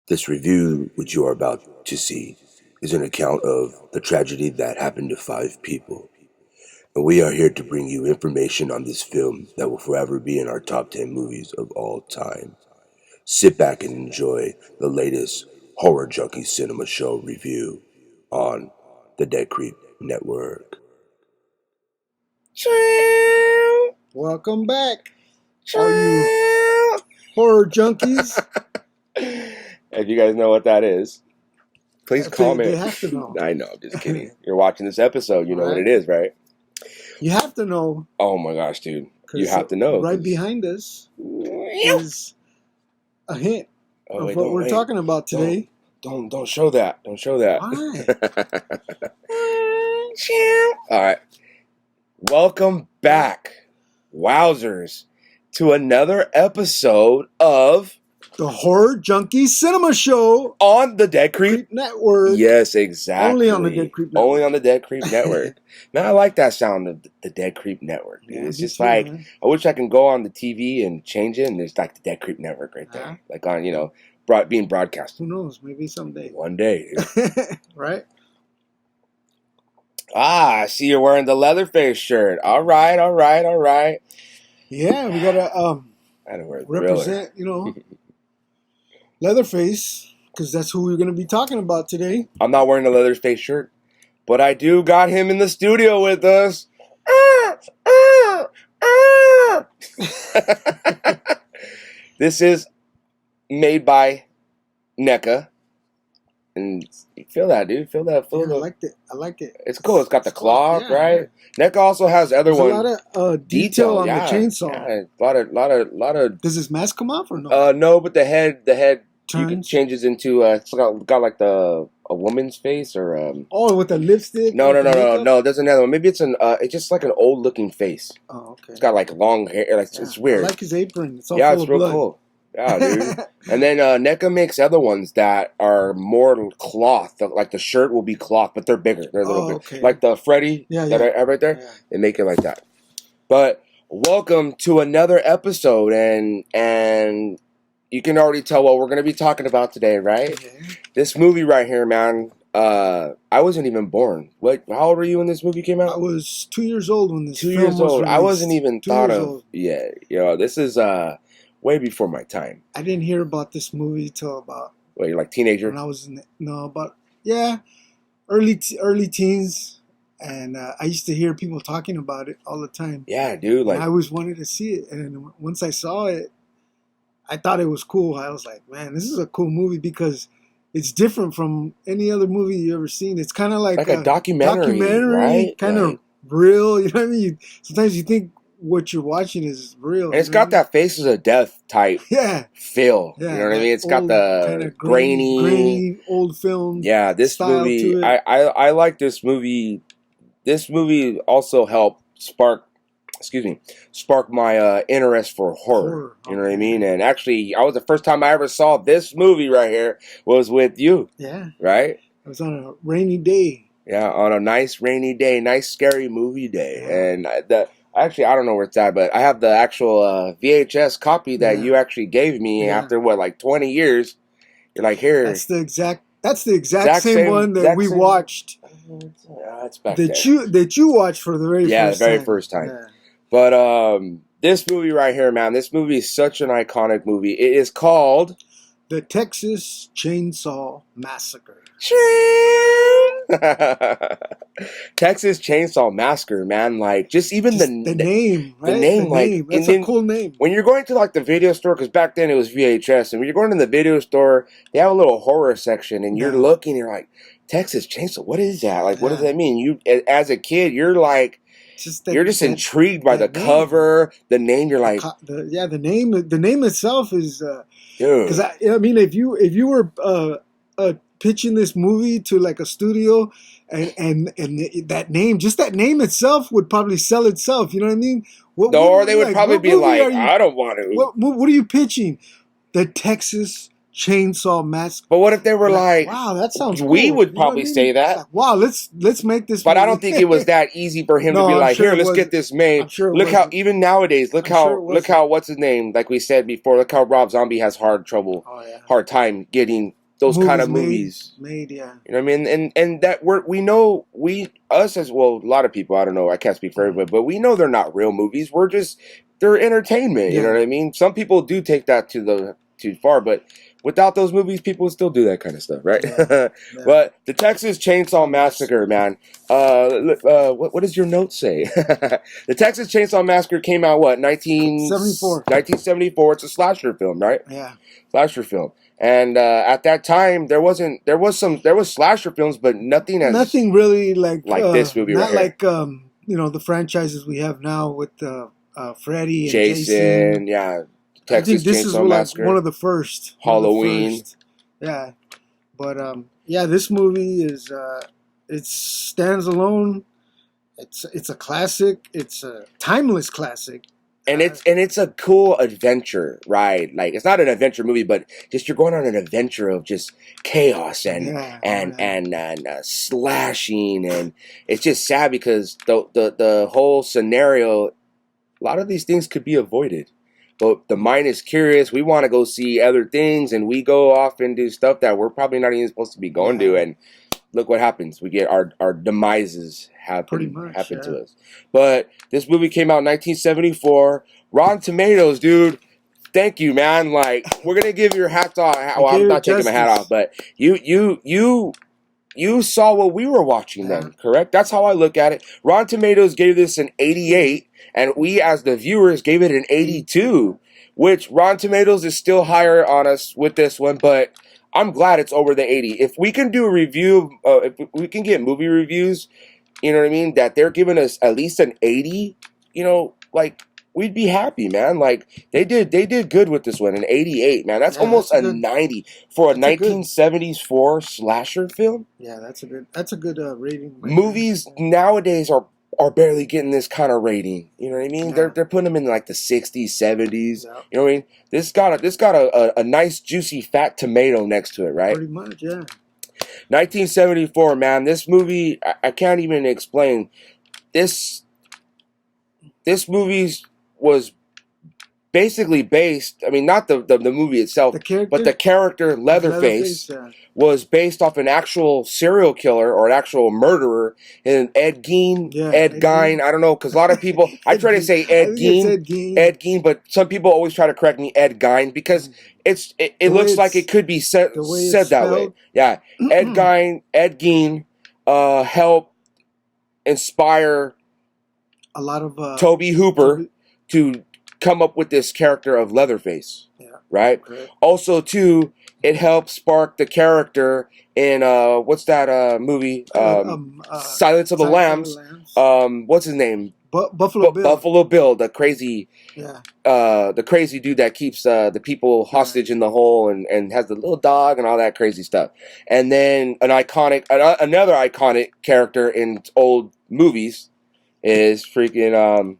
This review, which you are about to see, is an account of the tragedy that happened to 5 people. And we are here to bring you information on this film that will forever be in our top 10 movies of all time. Sit back and enjoy the latest Horror Junkie Cinema Show review on the Deadcreep Network. Welcome back, all you horror junkies. If you guys know what that is, please comment. They have to know. I know, I'm just kidding. You're watching this episode, you know what it is, right? You have to know. Oh my gosh, dude. You have to know. Right behind us is a hint of what we're talking about today. Don't show that. Don't show that. Why? All right. Welcome back, wowzers, to another episode of the Horror Junkie Cinema Show on the Deadcreep Network. Yes, exactly. Only on the Deadcreep Network. Only on the Deadcreep Network. Man, I like that sound of the Deadcreep Network. Dude. Yeah, it's just like, man. I wish I can go on the TV and change it, and there's like the Deadcreep Network right there. Like on, being broadcast. Who knows? Maybe someday. One day. Right? I see you're wearing the Leatherface shirt. All right. Yeah, we gotta represent, Leatherface, because that's who we're gonna be talking about today. I'm not wearing a Leatherface shirt, but I do got him in the studio with us. This is made by NECA. And you feel that, dude. Feel that. I like it. It's cool. It's got the claw, right? NECA also has other ones. A lot of detail on the chainsaw. Yeah, a lot of. Does his mask come off or no? No, but the head turns. Changes into it's got like a woman's face or with the lipstick. No. There's another one. Maybe it's it's just like an old looking face. Oh, okay. It's got like long hair. Like it's weird. I like his apron. It's all full it's of real blood. Cool. Yeah, dude. And then NECA makes other ones that are more cloth. Like the shirt will be cloth, but they're bigger. They're a little bit. Okay. Like the Freddy that I have right there. Yeah. They make it like that. But welcome to another episode, and you can already tell what we're going to be talking about today, right? Okay. This movie right here, man. I wasn't even born. How old were you when this movie came out? I was 2 years old when this 2 film years was old. released. I wasn't even thought of. Old. Yeah, this is way before my time. I didn't hear about this movie till about. Wait, you're like teenager? When I was early teens, and I used to hear people talking about it all the time. Yeah, dude. I always wanted to see it, and once I saw it, I thought it was cool. I was like, man, this is a cool movie because it's different from any other movie you ever seen. It's kind of like a documentary, right? Kind of real. You know what I mean? Sometimes you think what you're watching is real. And it's got that Faces of Death type feel. Yeah, you know what I mean? It's got the kind of grainy old film. Yeah, this movie. I like this movie. This movie also helped spark my interest for horror. You know what I mean? And actually, the first time I ever saw this movie right here was with you. Yeah. Right? It was on a rainy day. Yeah, on a nice rainy day, nice scary movie day. Yeah. And actually, I don't know where it's at, but I have the actual VHS copy that you actually gave me after 20 years. You're like, here. That's the exact same one that we watched. Yeah, that's back that you watched for the very first time. Yeah, the very first time. Yeah. But this movie right here, man, this movie is such an iconic movie. It is called The Texas Chainsaw Massacre. Texas Chainsaw Massacre, man. Like, just even the name, right? The name, That's a cool name. When you're going to like the video store, because back then it was VHS, and when you're going to the video store, they have a little horror section, and you're looking, you're like, Texas Chainsaw, what is that? Like, what does that mean? You, as a kid, you're like, you're just intrigued by the cover, the name. You're like, the name. The name itself is, dude. Because I mean, if you were pitching this movie to like a studio, and that name, just that name itself would probably sell itself. You know what I mean? Or they would probably be like, I don't want to. What are you pitching? The Texas Chainsaw Massacre. But what if they were like, wow, that sounds cool. we would You know what probably I mean? say that. It's like, wow, let's make this. But movie. I don't think it was that easy for him to No, be I'm like, sure here, it let's wasn't. get this made. I'm sure it Look how wasn't. even nowadays, look I'm sure it how wasn't. what's his name? Like we said before, look how Rob Zombie has hard time getting those kind of movies made. Yeah. You know what I mean? And that us as well, a lot of people, I don't know, I can't speak for everybody, but we know they're not real movies. They're entertainment. You know what I mean? Some people do take that too far, but without those movies, people would still do that kind of stuff, right? Yeah. But the Texas Chainsaw Massacre, man. What does your note say? The Texas Chainsaw Massacre came out 1974. It's a slasher film, right? Yeah. Slasher film. And at that time, there was slasher films, but nothing really like this movie, not right like the franchises we have now with Freddy and Jason. Yeah, Texas Chainsaw Massacre. Like one of the first. Halloween. Yeah, but this movie is it stands alone. It's a classic. It's a timeless classic. And it's a cool adventure ride. Like, it's not an adventure movie, but just you're going on an adventure of just chaos and slashing, and it's just sad because the whole scenario, a lot of these things could be avoided. But the mind is curious. We want to go see other things, and we go off and do stuff that we're probably not even supposed to be going to. And look what happens. We get our demises happen to us. But this movie came out in 1974. Rotten Tomatoes, dude. Thank you, man. Like, we're gonna give your hats off. Well, I'm not taking my hat off, but you saw what we were watching then, correct? That's how I look at it. Rotten Tomatoes gave this an 88, and we as the viewers gave it an 82, which Rotten Tomatoes is still higher on us with this one, but I'm glad it's over the 80. If we can do a review, if we can get movie reviews, you know what I mean, that they're giving us at least an 80, like, we'd be happy, man. Like, they did good with this one, an 88, man. That's almost a 90 for a 1974 slasher film. Yeah, that's a good rating. Movies nowadays are barely getting this kind of rating. You know what I mean? Yeah. They're putting them in like the 60s, 70s. Yeah. You know what I mean? This got a nice juicy fat tomato next to it, right? Pretty much, yeah. 1974, man. This movie, I can't even explain. This movie was basically based, I mean, not the movie itself, but the character Leatherface was based off an actual serial killer or an actual murderer, and Ed Gein, Ed Gein, I don't know, because a lot of people, I try to say Ed Gein, but some people always try to correct me, Ed Gein, because it looks like it could be said that way. Yeah, Ed Gein helped inspire a lot of Tobe Hooper to come up with this character of Leatherface, right? Okay. Also, too, it helped spark the character in what's that movie? Silence of the Lambs. What's his name? Buffalo Bill. Buffalo Bill, the crazy, the crazy dude that keeps the people hostage in the hole and has the little dog and all that crazy stuff. And then another iconic character in old movies is freaking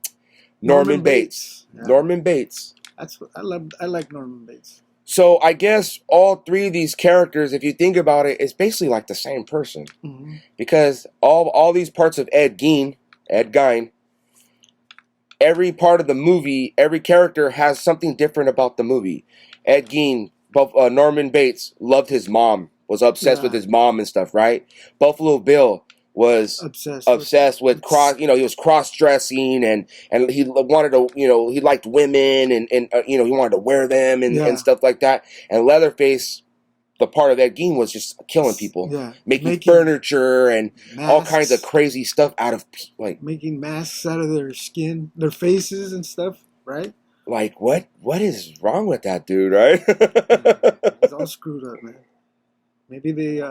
Norman Bates. Yeah. Norman Bates. I like Norman Bates. So I guess all three of these characters, if you think about it, it's basically like the same person. Mm-hmm. Because all these parts of Ed Gein, every part of the movie, every character has something different about the movie. Ed Gein, Norman Bates loved his mom, was obsessed with his mom and stuff, right? Buffalo Bill was obsessed with he was cross-dressing and he wanted to, he liked women and he wanted to wear them and stuff like that. And Leatherface, the part of Ed Gein, was just killing people, making furniture and masks, all kinds of crazy stuff out of, like, making masks out of their skin, their faces and stuff, right? Like, what is wrong with that dude, right? It's all screwed up, man. Maybe they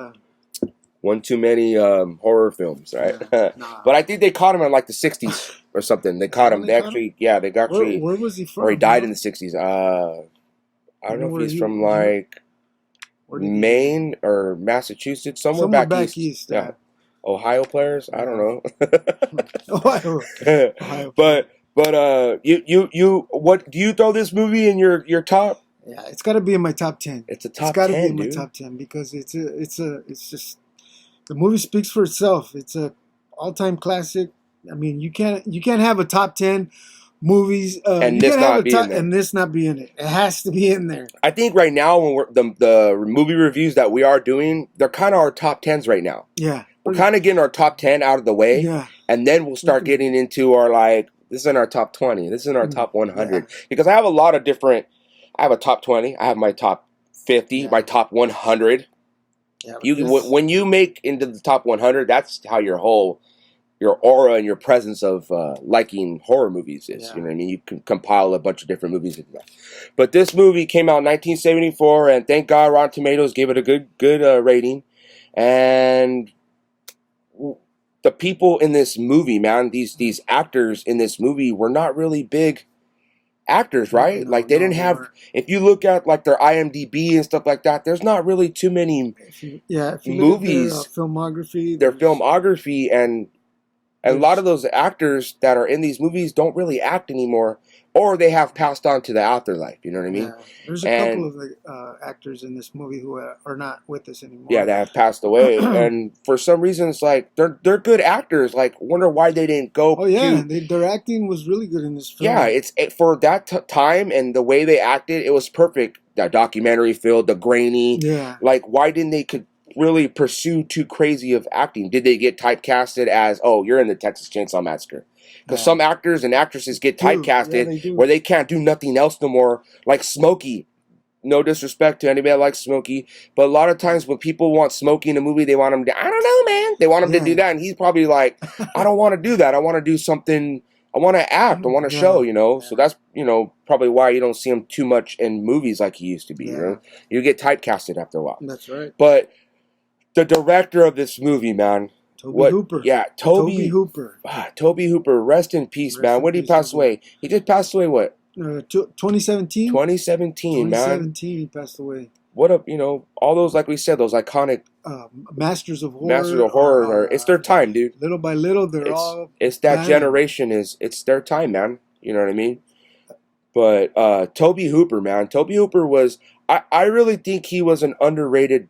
one too many horror films, right? Nah. But I think they caught him in like the 60s or something. They caught him. They actually. Where was he from? Or he died in the 60s. I don't know if he's from like Maine or Massachusetts, somewhere back east. Yeah, Ohio players. I don't know. Ohio. But you what do you throw this movie in your top? Yeah, it's got to be in my top 10. It's a It's top got to be 10, in my dude. top 10 because it's just the movie speaks for itself. It's a all-time classic. I mean, you can't have a top 10 movies. And You this can't have not a be in top there. and this not be in it. It has to be in there. I think right now when we're the movie reviews that we are doing, they're kind of our top 10s right now. Yeah, We're kind of getting our top 10 out of the way, yeah, and then we'll start getting into our like this is in our top 20, this is in our top 100 yeah. because I have a lot of different. I have a top 20, I have my top 50, Yeah. my top 100. Yeah, When you make into the top 100, that's how your aura and your presence of liking horror movies is. Yeah. You know what I mean? You can compile a bunch of different movies into that. But this movie came out in 1974, and thank God Rotten Tomatoes gave it a good rating. And the people in this movie, man, these actors in this movie were not really big actors, right? No, like they didn't they have. weren't. If you look at like their IMDb and stuff like that, there's not really too many If you look movies. at their filmography, Their filmography and a lot of those actors that are in these movies don't really act anymore, or they have passed on to the afterlife. You know what I mean? Yeah, there's a couple of actors in this movie who are not with us anymore. Yeah, that have passed away, and for some reason, it's like they're good actors. Like, wonder why they didn't go. Oh yeah, their acting was really good in this film. Yeah, for that time and the way they acted, it was perfect. That documentary feel, the grainy. Yeah. Like, why didn't they could really pursue too crazy of acting? Did they get typecasted as, oh, you're in the Texas Chainsaw Massacre? Because some actors and actresses get typecasted where they can't do nothing else no more. Like Smokey. No disrespect to anybody that likes Smokey, but a lot of times when people want Smokey in a movie, they want him to, I don't know, man. They want him to do that, and he's probably like, I don't want to do that. I want to do something. I want to act. I want to show, you know. So that's, probably why you don't see him too much in movies like he used to be. You know? You get typecasted after a while. That's right. But the director of this movie, man. Tobe Hooper. Yeah, Tobe Hooper. Tobe Hooper, rest in peace, man. When did he pass away? He just passed away, what? 2017. 2017, man. 2017, he passed away. What up, all those, like we said, those iconic masters of horror. Masters of horror. It's their time, dude. Little by little, it's that generation. It's their time, man. You know what I mean? But Tobe Hooper, man. Tobe Hooper was. I really think he was an underrated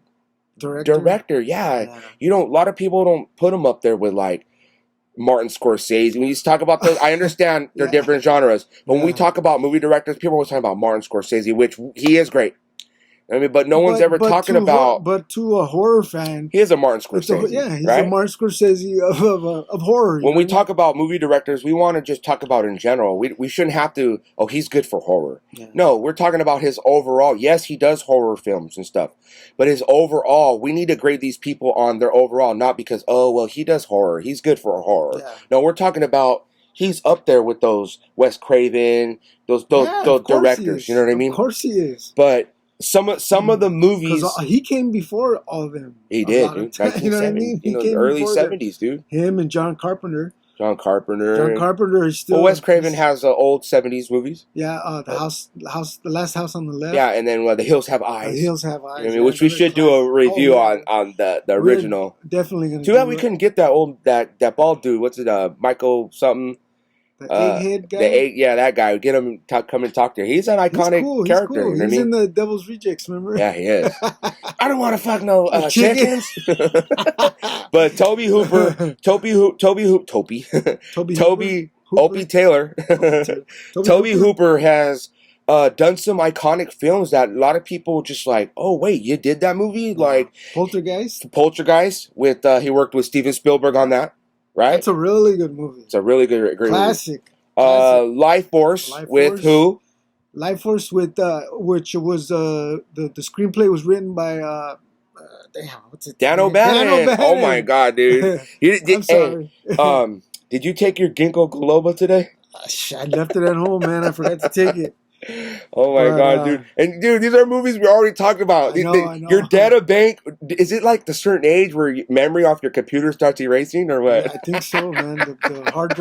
director. Yeah. A lot of people don't put him up there with like Martin Scorsese. When you talk about those, I understand they're different genres. But when we talk about movie directors, people are always talking about Martin Scorsese, which he is great. I mean, but no one's ever talking about. But to a horror fan, he is a Martin Scorsese. He's a Martin Scorsese of horror. When we talk about movie directors, we want to just talk about in general. We shouldn't have to. Oh, he's good for horror. Yeah. No, we're talking about his overall. Yes, he does horror films and stuff, but his overall. We need to grade these people on their overall, not because he does horror. He's good for horror. Yeah. No, we're talking about. He's up there with those Wes Craven, those directors. You know what I mean? Of course he is. But. Some of the movies he came before all of them. He did, dude. You know what I mean? He came early 70s, dude. Him and John Carpenter. John Carpenter is still. Well, Wes Craven has old 70s movies. Yeah, the last house on the left. Yeah, and then The Hills Have Eyes. The Hills Have Eyes. I mean, which we should do a review on the original. We're definitely gonna. Too bad we couldn't get that bald dude. What's it? Michael something. The egghead guy? That guy. Get him come and talk to him. He's an iconic character. Cool. You know he's in the Devil's Rejects, remember? Yeah, he is. I don't want to fuck no chickens. But Tobe Hooper, Opie Taylor. Tobe Hooper has done some iconic films that a lot of people just like, oh, wait, you did that movie? Like Poltergeist with, he worked with Steven Spielberg on that. Right? It's a really good movie. It's a really great classic. Movie. Life Force with who? Life Force with which was the screenplay was written by what's it? Dan O'Bannon. Oh my god, dude! I'm sorry. Hey, did you take your ginkgo biloba today? I left it at home, man. I forgot to take it. Oh my god, dude! And dude, these are movies we already talked about. I know. Your data bank, is it like the certain age where memory off your computer starts erasing, or what? Yeah, I think so, man. The hard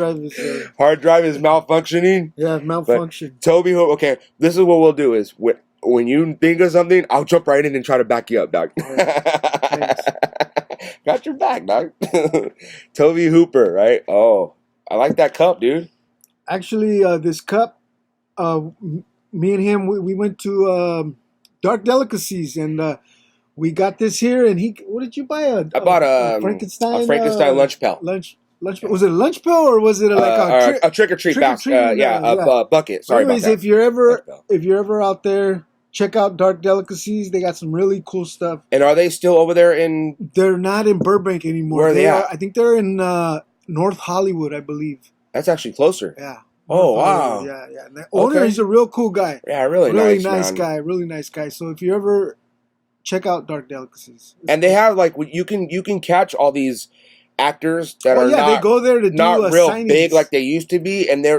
drive is malfunctioning. Yeah, malfunction. Tobe Hooper. Okay, this is what we'll do: is when you think of something, I'll jump right in and try to back you up, dog. Right. Got your back, dog. Tobe Hooper, right? Oh, I like that cup, dude. Actually, this cup. me and him, we went to Dark Delicacies, and we got this here. And what did you buy? I bought a Frankenstein lunch pail. Lunch. Was it a lunch pail or was it like a trick or treat basket? A bucket. Sorry anyways, about that. if you're ever out there, check out Dark Delicacies. They got some really cool stuff. And are they still over there in? They're not in Burbank anymore. Where are they at? I think they're in North Hollywood, I believe. That's actually closer. Yeah. Oh wow. Yeah. And the owner, he's a real cool guy. Yeah, really nice guy. Really nice guy. So if you ever check out Dark Delicacies, and they have like you can catch all these actors that are they go there to do not real signings. big like they used to be, and they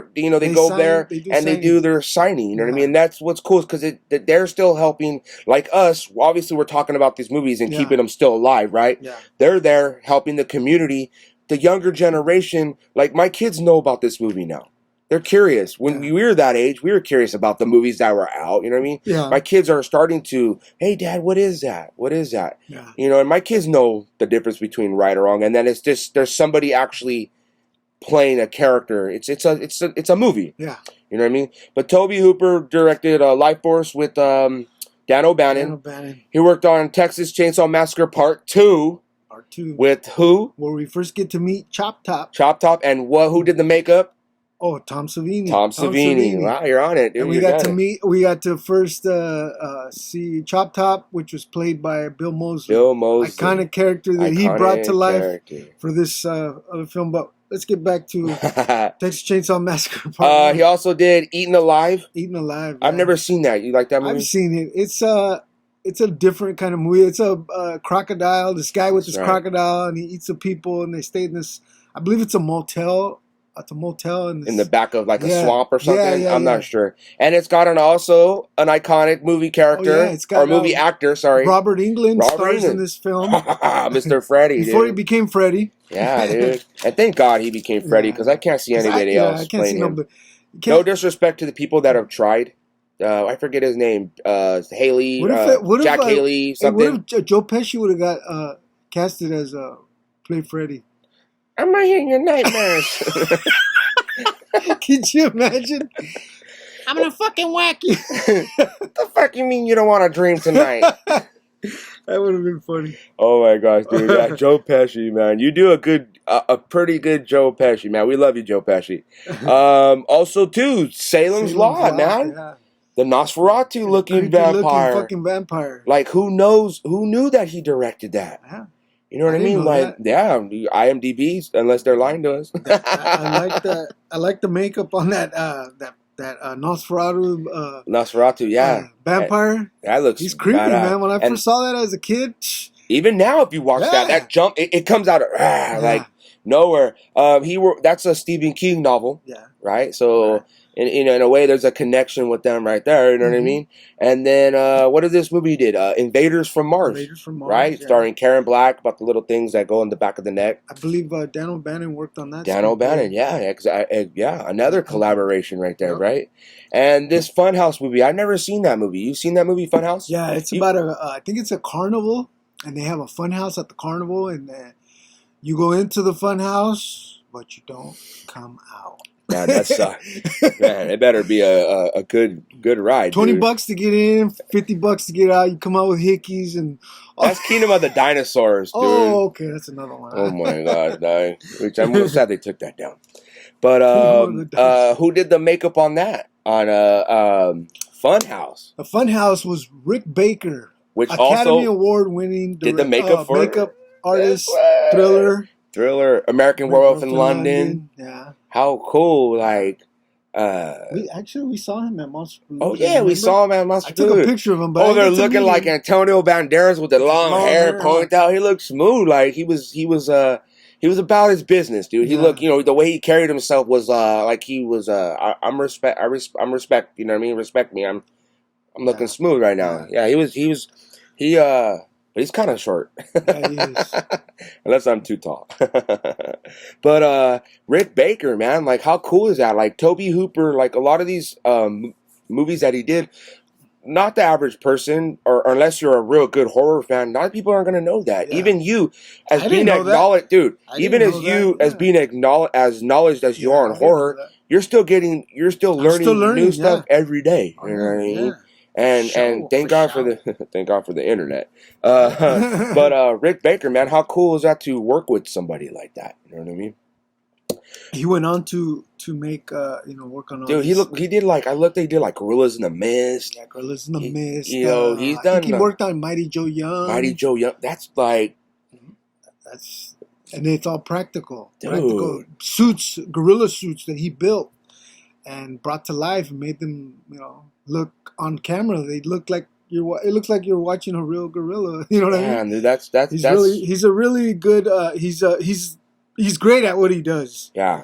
go there and they do their signing. You know what I mean? And that's what's cool because they're still helping. Like us, obviously, we're talking about these movies and keeping them still alive, right? Yeah. They're there helping the community, the younger generation. Like my kids know about this movie now. They're curious. When we were that age, we were curious about the movies that were out. You know what I mean? Yeah. My kids are starting to, hey, Dad, what is that? What is that? Yeah. You know, and my kids know the difference between right or wrong. And then it's just there's somebody actually playing a character. It's a movie. Yeah. You know what I mean? But Tobe Hooper directed Life Force with Dan O'Bannon. He worked on Texas Chainsaw Massacre Part 2. Part 2. With who? Where we first get to meet Chop Top. Chop Top. And who did the makeup? Oh, Tom Savini. Tom Savini. Wow, you're on it, dude. And we got to first see Chop Top, which was played by Bill Moseley. Iconic character that he brought to life for this other film. But let's get back to Texas Chainsaw Massacre. He also did Eaten Alive. Eaten Alive. I've never seen that. You like that movie? I've seen it. It's a different kind of movie. It's a crocodile. This guy with this crocodile, and he eats the people, and they stay in this. I believe it's a motel. It's a motel in the back of like a swamp or something. Yeah, I'm not sure. And it's got also an iconic movie character or movie actor. Sorry, Robert Englund stars in this film. Mr. Freddy. Before he became Freddy. Yeah, dude. And thank God he became Freddy because I can't see anybody else playing him. No disrespect to the people that have tried. I forget his name. Haley. Jack Haley. Something. What if Joe Pesci would have got casted as play Freddy? I'm right here in your nightmares. Could you imagine? I'm gonna fucking whack you. The fuck you mean you don't want to dream tonight? That would have been funny. Oh my gosh, dude! Yeah, Joe Pesci, man, you do a pretty good Joe Pesci, man. We love you, Joe Pesci. Also, too, Salem's Lot, man. Yeah. The Nosferatu looking vampire. Fucking vampire. Like who knew that he directed that? Yeah. You know what I mean? Like, IMDb, unless they're lying to us. I like that. I like the makeup on that Nosferatu. Nosferatu, yeah. Vampire. That looks. He's creepy, man. When I first saw that as a kid. Even now, if you watch that jump, it comes out of like nowhere. That's a Stephen King novel. Yeah. Right. So. Right. In a way, there's a connection with them right there. You know what I mean? And then, what is this movie he did? Invaders from Mars. Right? Yeah. Starring Karen Black, about the little things that go in the back of the neck. I believe Dan O'Bannon worked on that. Dan O'Bannon, another collaboration right there, right? And this Funhouse movie, I've never seen that movie. You've seen that movie, Funhouse? Yeah, it's about I think it's a carnival, and they have a funhouse at the carnival, and you go into the funhouse, but you don't come out. Man, that sucks. Man, it better be a good ride. $20 to get in, $50 to get out. You come out with hickeys and. That's Kingdom of the Dinosaurs, dude. Oh, okay, that's another one. Oh my God, no. Which I'm sad they took that down. But who did the makeup on that? On Funhouse. The Funhouse was Rick Baker, which Academy Award winning did the makeup for makeup artist, Thriller, American Werewolf in London. Yeah. How cool, like... we saw him at Monster Food. Oh, yeah, we saw him at Monster Food. I took a picture of him. But they're looking like Antonio Banderas with the long hair pointed out. He looked smooth. Like, he was about his business, dude. He looked, the way he carried himself was, like he was, I'm respect, you know what I mean? Respect me. I'm looking smooth right now. Yeah, but he's kind of short. Yeah, he is. Unless I'm too tall. But Rick Baker, man, like how cool is that? Like Tobe Hooper, like a lot of these movies that he did, not the average person, or unless you're a real good horror fan, not people aren't going to know that. Yeah. Even you, as being acknowledged, dude. Even as you, as being acknowledged as you are in horror, you're still learning new stuff every day. You know what I mean? And thank God for the internet. But Rick Baker, man, how cool is that to work with somebody like that? You know what I mean? He went on to make work on all. Dude, he did like they did like Gorillas in the Mist. Yeah, Gorillas in the Mist. He's done. He worked on Mighty Joe Young. That's like. And it's all practical. Dude. Practical suits, gorilla suits that he built and brought to life and made them, look on camera. They look like it looks like you're watching a real gorilla. You know what I mean? Dude, he's a really good. He's great at what he does. Yeah.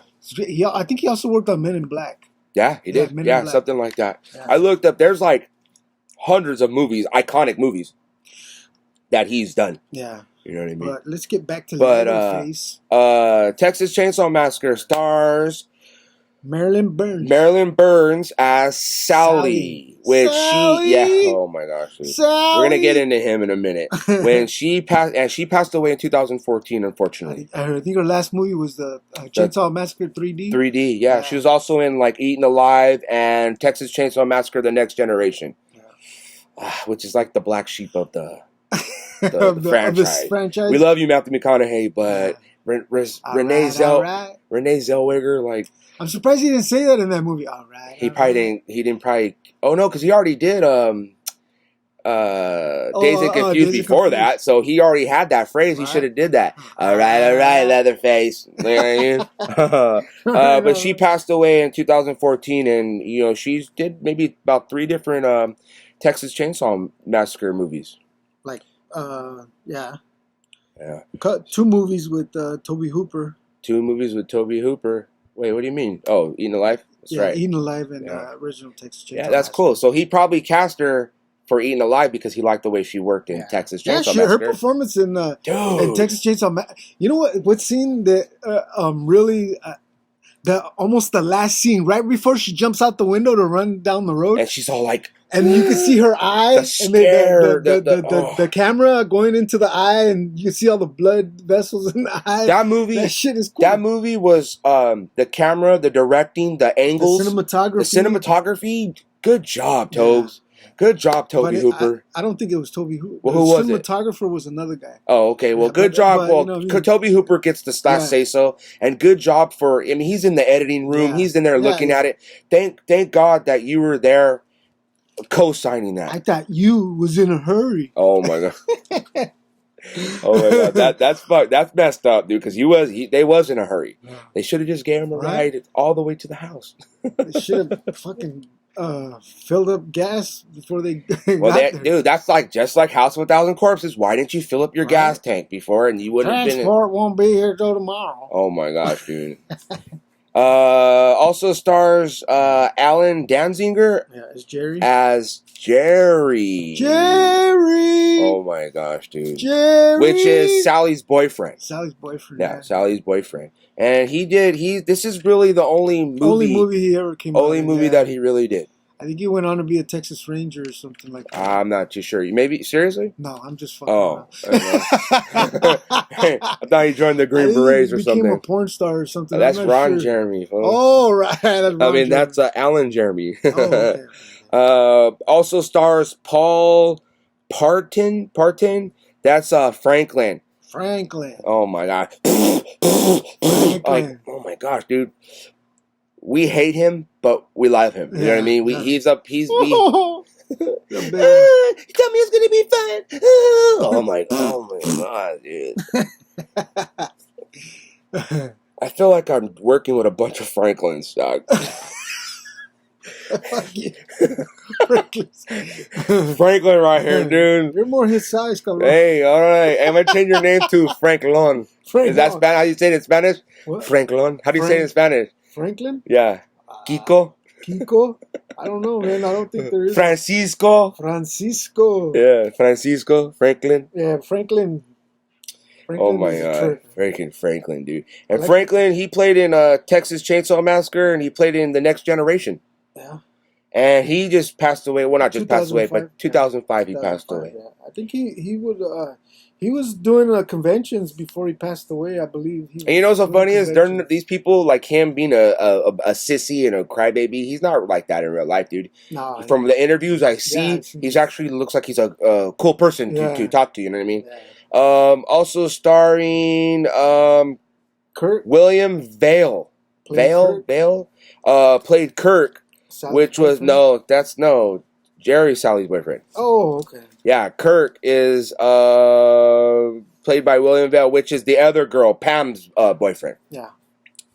I think he also worked on Men in Black. Yeah, he did. Yeah, something like that. Yeah. I looked up. There's like hundreds of movies, iconic movies, that he's done. Yeah. You know what I mean? But let's get back to Leatherface. Texas Chainsaw Massacre stars Marilyn Burns as Sally. Oh my gosh. We're going to get into him in a minute. When she passed away in 2014, unfortunately. I think her last movie was the Chainsaw Massacre 3D. 3D, yeah. She was also in like Eaten Alive and Texas Chainsaw Massacre The Next Generation. Yeah. Which is like the black sheep of the franchise. We love you, Matthew McConaughey, but Renee Zellweger, like, I'm surprised he didn't say that in that movie. All right. He didn't. Oh no, because he already did Dazed and Confused before that, so he already had that phrase. Right. He should have did that. All right, Leatherface. You know what I mean? But she passed away in 2014, and she did maybe about 3 different Texas Chainsaw Massacre movies. Yeah. 2 movies with Tobe Hooper. 2 movies with Tobe Hooper. Wait, what do you mean? Oh, Eaten Alive? That's right. Eaten Alive and original Texas Chainsaw. Yeah, that's cool. So he probably cast her for Eaten Alive because he liked the way she worked in Texas Chainsaw Massacre. Her performance in Texas Chainsaw Massacre. You know what scene that really... almost the last scene, right before she jumps out the window to run down the road. And she's all like... And you can see her eye, and the camera going into the eye, and you can see all the blood vessels in the eye. That shit is cool. That movie was the camera, the directing, the angles, the cinematography. Good job, Tobes. Yeah. Good job, Tobe Hooper. I don't think it was Tobe Hooper. Well, who was it? The cinematographer was another guy. Oh, okay. Well, good job. Tobe Hooper gets the last say so, and good job for. I mean, he's in the editing room. Yeah. He's in there looking at it. Thank God that you were there. Co-signing that. I thought you was in a hurry. Oh my god. Oh my god. That's messed up, dude. Because they was in a hurry. Yeah. They should have just gave him a ride all the way to the house. They should have fucking filled up gas before they. Dude, that's just like House of 1,000 Corpses. Why didn't you fill up your gas tank before, and you wouldn't have been? Transport won't be here till tomorrow. Oh my gosh, dude. Also stars Alan Danziger as Jerry. Oh my gosh, dude. Jerry. Which is Sally's boyfriend. Yeah, Sally's boyfriend. And this is really the only movie he ever came out. Only movie that he really did. I think he went on to be a Texas Ranger or something like that. I'm not too sure. Maybe seriously? No, I'm just fucking. Oh, I thought he joined the Green Berets or something. Became a porn star or something. That's Ron Jeremy. Folks. Oh right, that's Alan Jeremy. Okay. Also stars Paul Parton. That's Franklin. Oh my god. Oh my gosh, dude. We hate him, but we love him. You know what I mean? He told me it's gonna be fun. Oh my god, dude. I feel like I'm working with a bunch of Franklins, dog. Franklin right here, dude. You're more his size, cabrón. Hey, all right. I'm gonna change your name to Franklin. Is that Spanish? How do you say it in Spanish? What? Franklin. How do you say it in Spanish? Franklin? Yeah. Kiko? I don't know, man. I don't think there is. Francisco? Yeah, Francisco. Franklin? Yeah, Franklin. Oh my god. Freaking Franklin, dude. And Franklin, he played in Texas Chainsaw Massacre, and he played in The Next Generation. Yeah. And he just passed away. Well, not just passed away, but 2005 he passed away. Yeah. I think he was doing conventions before he passed away, I believe. And you know what's so funny is these people, like him being a sissy and a crybaby, he's not like that in real life, dude. No, from the interviews I see, he's actually looks like he's a cool person to talk to, you know what I mean? Yeah. Also starring Kirk? William Vale. Vale played Kirk. Sally's which boyfriend? Was Jerry Sally's boyfriend. Oh, okay. Yeah, Kirk is played by William Vale, which is the other girl, Pam's boyfriend. Yeah.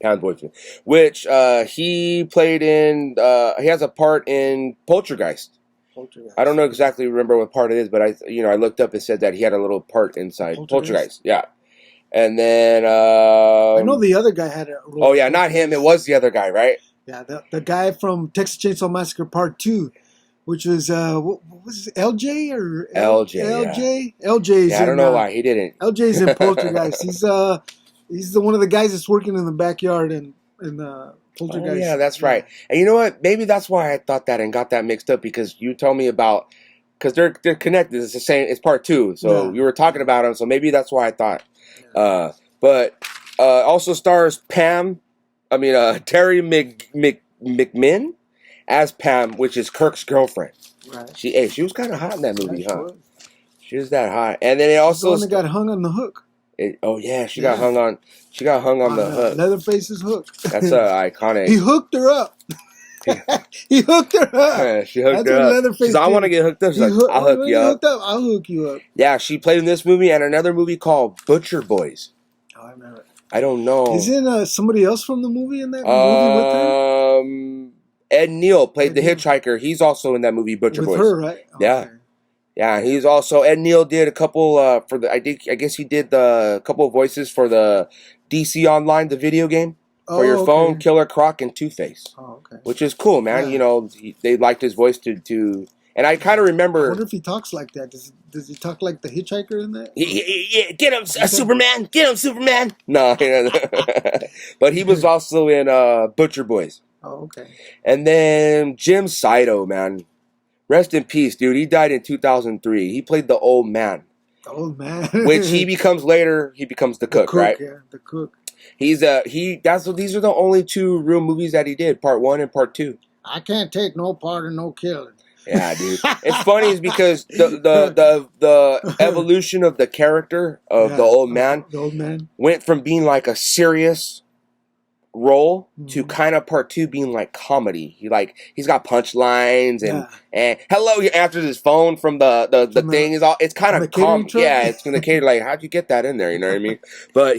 Pam's boyfriend. Which he played in he has a part in Poltergeist. I don't know exactly remember what part it is, but I looked up and said that he had a little part inside Poltergeist. Yeah. And then I know the other guy had a role. Oh yeah, not him, it was the other guy, right? Yeah, the guy from Texas Chainsaw Massacre Part 2, which was, what was it, LJ or? LJ. Yeah. LJ's I don't know why he didn't. LJ's in Poltergeist. He's one of the guys that's working in the backyard in Poltergeist. Oh, yeah, that's right. And you know what? Maybe that's why I thought that and got that mixed up, because you told me about, because they're connected. It's the same. It's Part 2. So you were talking about them. So maybe that's why I thought. Yeah. But also stars Terry McMinn as Pam, which is Kirk's girlfriend. Right. She was kind of hot in that movie, huh? She was that hot. And then it also the one that got hung on the hook. She got hung on. She got hung on the hook. Leatherface's hook. That's iconic. He hooked her up. He hooked her up. Yeah, she hooked her up. She's like, I want to get hooked up. She's like, I'll hook you up. I'll hook you up. Yeah, she played in this movie and another movie called Butcher Boys. Oh, I remember. I don't know. Isn't somebody else from the movie in that movie with her? Ed Neal played the hitchhiker. He's also in that movie Butcher Boys. With her, right? Okay. Yeah. Yeah, he's also Ed Neal did a couple for the I guess he did the couple of voices for the DC Online, the video game for your phone, Killer Croc and Two-Face. Oh, okay. Which is cool, man. Yeah. You know, they liked his voice to and I kind of remember. I wonder if he talks like that. Does he talk like the hitchhiker in that? Yeah, get him, Superman! Get him, Superman! No, but he was also in Butcher Boys. Oh, okay. And then Jim Saito, man. Rest in peace, dude. He died in 2003. He played the old man. The old man. Which he becomes the cook, right? Yeah, the cook. These are the only two real movies that he did, Part 1 and Part 2. I can't take no part in no killing. Yeah, dude. It's funny is because the evolution of the character of the old man went from being like a serious role to kind of Part 2 being like comedy. He's got punchlines and hello, he answers his phone from the thing is all. It's kind of comedy. Yeah, it's gonna cater. Like, how'd you get that in there? You know what I mean? But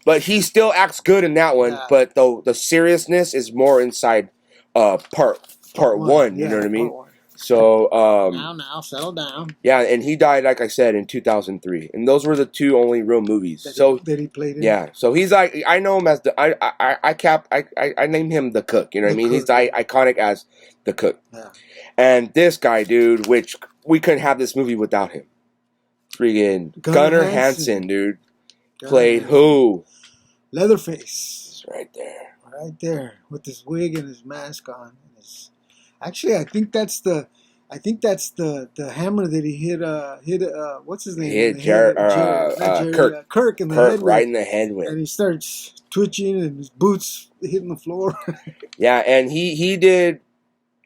but he still acts good in that one. Yeah. But the seriousness is more inside part 1. You know what I mean? So now settle down. Yeah, and he died, like I said, in 2003, and those were the two only real movies that he played in. Yeah, so he's like, I know him as I named him the cook. You know what I mean? He's iconic as the cook. Yeah. And this guy, dude, which we couldn't have this movie without him. Freaking Gunnar Hansen, dude, played who? Leatherface. It's right there, with his wig and his mask on. Actually, I think that's the hammer that he hit. What's his name? He hit Kirk in the head. Right in the head with. And he starts twitching, and his boots hitting the floor. Yeah, and he did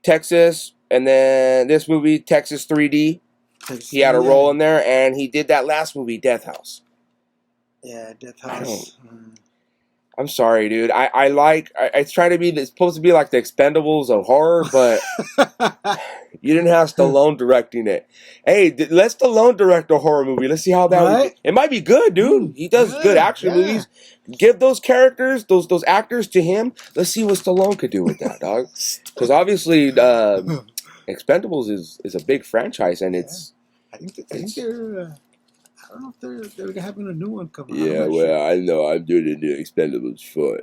Texas, and then this movie Texas 3D. He had a role in there, and he did that last movie, Death House. Yeah, Death House. I'm sorry, dude. I try to be. It's supposed to be like the Expendables of horror, but you didn't have Stallone directing it. Hey, let Stallone direct a horror movie. Let's see how that. It might be good, dude. He does good action movies. Give those characters, those actors to him. Let's see what Stallone could do with that, dog. Because obviously, Expendables is a big franchise, and it's. I think they're. I don't know if they're having a new one coming out. Yeah, I know. I'm doing the new Expendables 4.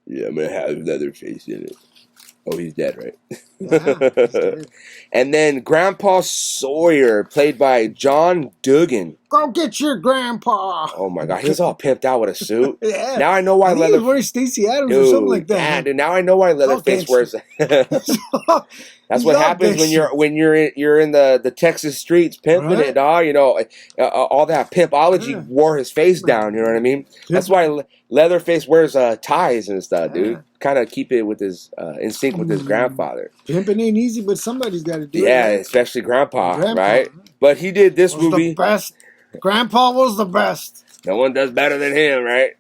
Yeah, I'm going to have Leatherface in it. Oh, he's dead, right? Yeah, he's dead. And then Grandpa Sawyer, played by John Dugan. Go get your grandpa. Oh my God, he was all pimped out with a suit. Yeah. Now I know why he was wearing Stacey Adams or something like that. Yeah, dude, now I know why Leatherface wears. That's what happens when you're in the Texas streets pimping it, dog. You know, all that pimpology wore his face down. You know what I mean? That's why Leatherface wears ties and stuff, dude. Kind of keep it with his in sync with his grandfather. Pimping ain't easy, but somebody's got to do it. Yeah, especially Grandpa, right? But he did this movie. The best. Grandpa was the best. No one does better than him, right?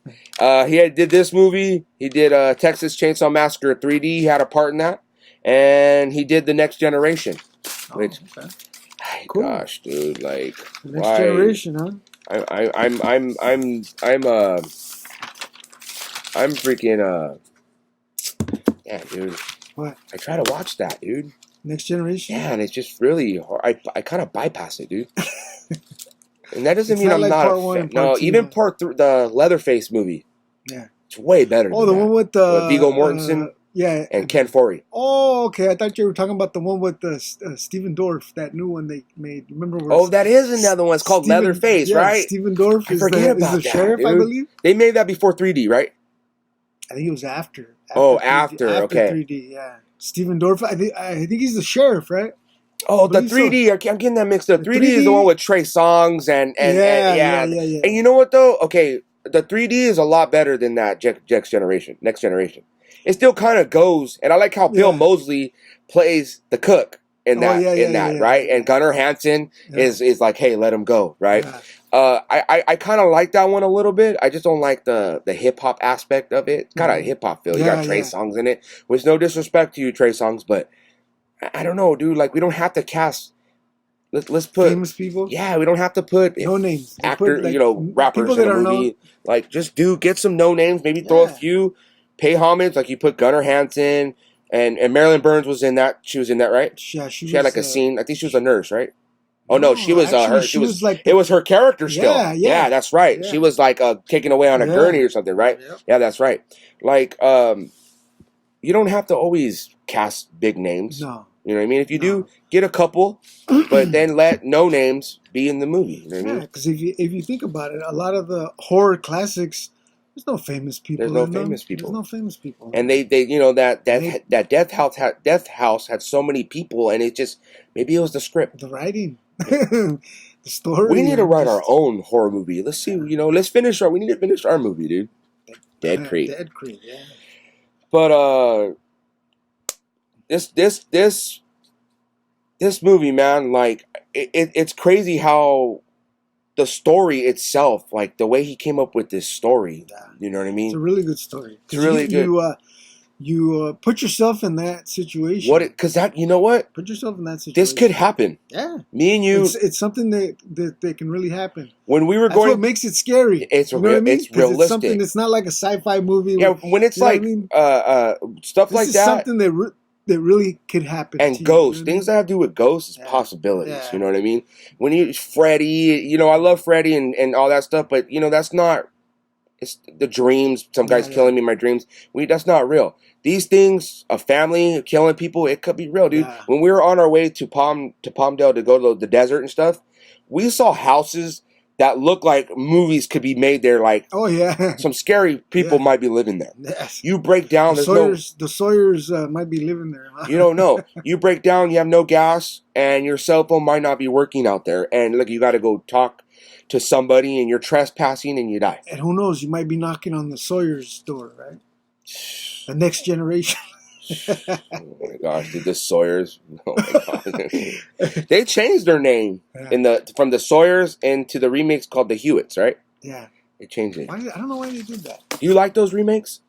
He did this movie. He did Texas Chainsaw Massacre 3D. He had a part in that, and he did The Next Generation. Which, cool. Gosh, dude, like The Next Generation, huh? I'm freaking yeah, dude. What? I try to watch that, dude. Next Generation. Yeah, and it's just really hard. I kind of bypass it, dude. And that doesn't mean I'm like not part a one fan. and part No, two, even part 3, the Leatherface movie. Yeah, it's way better. Oh, the one with Viggo Mortensen. Yeah, and Ken Foree. Oh, okay. I thought you were talking about the one with Steven Dorff, that new one they made. Remember? That is another one. It's called Leatherface, right? Steven Dorff is forget about the sheriff, dude. I believe. They made that before 3D, right? I think it was after. After okay. 3D, yeah. Steven Dorff. I think he's the sheriff, right? Oh, the 3D. So. I'm getting that mixed up. 3D is the one with Trey Songz and yeah. And you know what though? Okay, the 3D is a lot better than that Next Generation. It still kind of goes, and I like how Bill Moseley plays the cook in that, right? And Gunnar Hansen is like, hey, let him go, right? Yeah. I kind of like that one a little bit. I just don't like the hip hop aspect of it. It's got a hip hop feel. You got Trey Songz in it. With no disrespect to you, Trey Songz, but I don't know, dude. Like, we don't have to cast. Let's put famous people. Yeah, we don't have to put no names. Actor, rappers in a movie. Like, just get some no names. Maybe throw a few. Pay homage, like you put Gunnar Hansen and Marilyn Burns was in that. She was in that, right? Yeah, she had like a scene. I think she was a nurse, right? Oh no, she was actually, her. She was like it was her character still. Yeah, that's right. Yeah. She was like taken away on a gurney or something, right? Yeah, that's right. Like you don't have to always cast big names. No. You know what I mean? If you do, get a couple, but then let no names be in the movie. You know what I mean? Because if you think about it, a lot of the horror classics. There's no famous people. There's no famous people. And they that Death House had so many people, and it just maybe it was the script, the writing, the story. We need to write our own horror movie. Let's see, let's finish we need to finish our movie, dude. Deadcreep. Deadcreep, yeah. But this movie, man, like it's crazy how. The story itself, like the way he came up with this story, you know what I mean? It's a really good story. It's really good. You put yourself in that situation. Because you know what? Put yourself in that situation. This could happen. Yeah. Me and you. It's something that can really happen. When we were That's what makes it scary. It's you know what I mean? It's realistic. It's something. It's not like a sci-fi movie. Yeah, when it's like stuff like that. This is something that really could happen. And ghosts, things that have to do with ghosts is possibilities. Yeah. You know what I mean? When Freddy, I love Freddy and all that stuff, but that's not. It's the dreams. Some guy's killing me in my dreams. That's not real. These things, a family killing people, it could be real, dude. Yeah. When we were on our way to Palmdale to go to the desert and stuff, we saw houses that look like movies could be made there. Like, oh yeah, some scary people might be living there. Yes. You break down. The Sawyers might be living there. Huh? You don't know. You break down. You have no gas, and your cell phone might not be working out there. And look, you got to go talk to somebody, and you're trespassing, and you die. And who knows? You might be knocking on the Sawyers' door, right? The Next Generation. Oh my gosh, dude, the Sawyers. Oh my god. They changed their name from the Sawyers into the remakes called the Hewitts, right? Yeah. They changed it. I don't know why they did that. Do you like those remakes?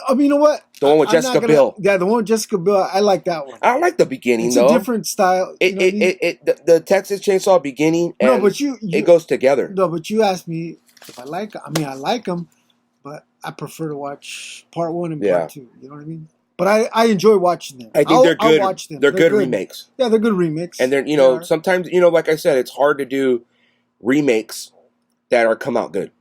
You know what? The one with Jessica Biel. Yeah, the one with Jessica Biel. I like that one. I don't like the beginning it's though. It's a different style. The Texas Chainsaw beginning and it goes together. No, but you asked me if I like them. I like them, but I prefer to watch part 1 and part 2. You know what I mean? But I enjoy watching them. I think they're good. I'll watch them. They're good remakes. Yeah, they're good remakes. And they're sometimes like I said, it's hard to do remakes that come out good.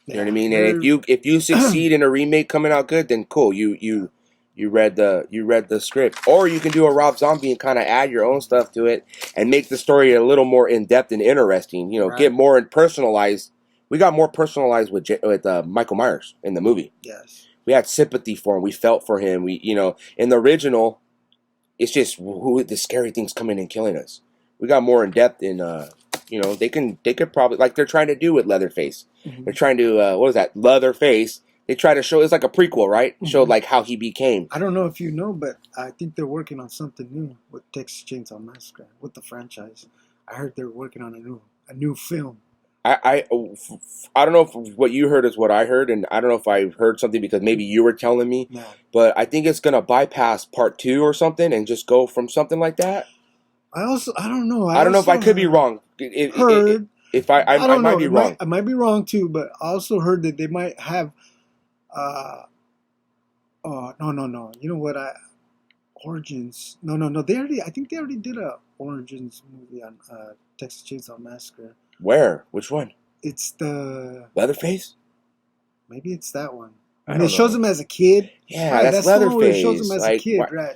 You know what I mean? And if you succeed in a remake coming out good, then cool. You You read the script, or you can do a Rob Zombie and kind of add your own stuff to it and make the story a little more in depth and interesting. You know, get more personalized. We got more personalized with Michael Myers in the movie. Yes, we had sympathy for him. We felt for him. We, in the original, it's just who the scary things coming and killing us. We got more in depth in. They could probably, like they're trying to do with Leatherface. Mm-hmm. They're trying to what was that, Leatherface? They try to show, it's like a prequel, right? Mm-hmm. Showed like how he became. I don't know if you know, but I think they're working on something new with Texas Chainsaw Massacre, with the franchise. I heard they're working on a new film. I don't know if what you heard is what I heard, and I don't know if I heard something because maybe you were telling me. Yeah. But I think it's gonna bypass part 2 or something and just go from something like that. I don't know. I don't know if I could be wrong. If I might be wrong. I might be wrong too, but I also heard that they might have. No. You know what? Origins. No. I think they already did a Origins movie on Texas Chainsaw Massacre. Where? Which one? It's the Leatherface. Maybe it's that one. And it shows him as a kid. Yeah, right, that's Leatherface. The one where it shows him as a kid, right?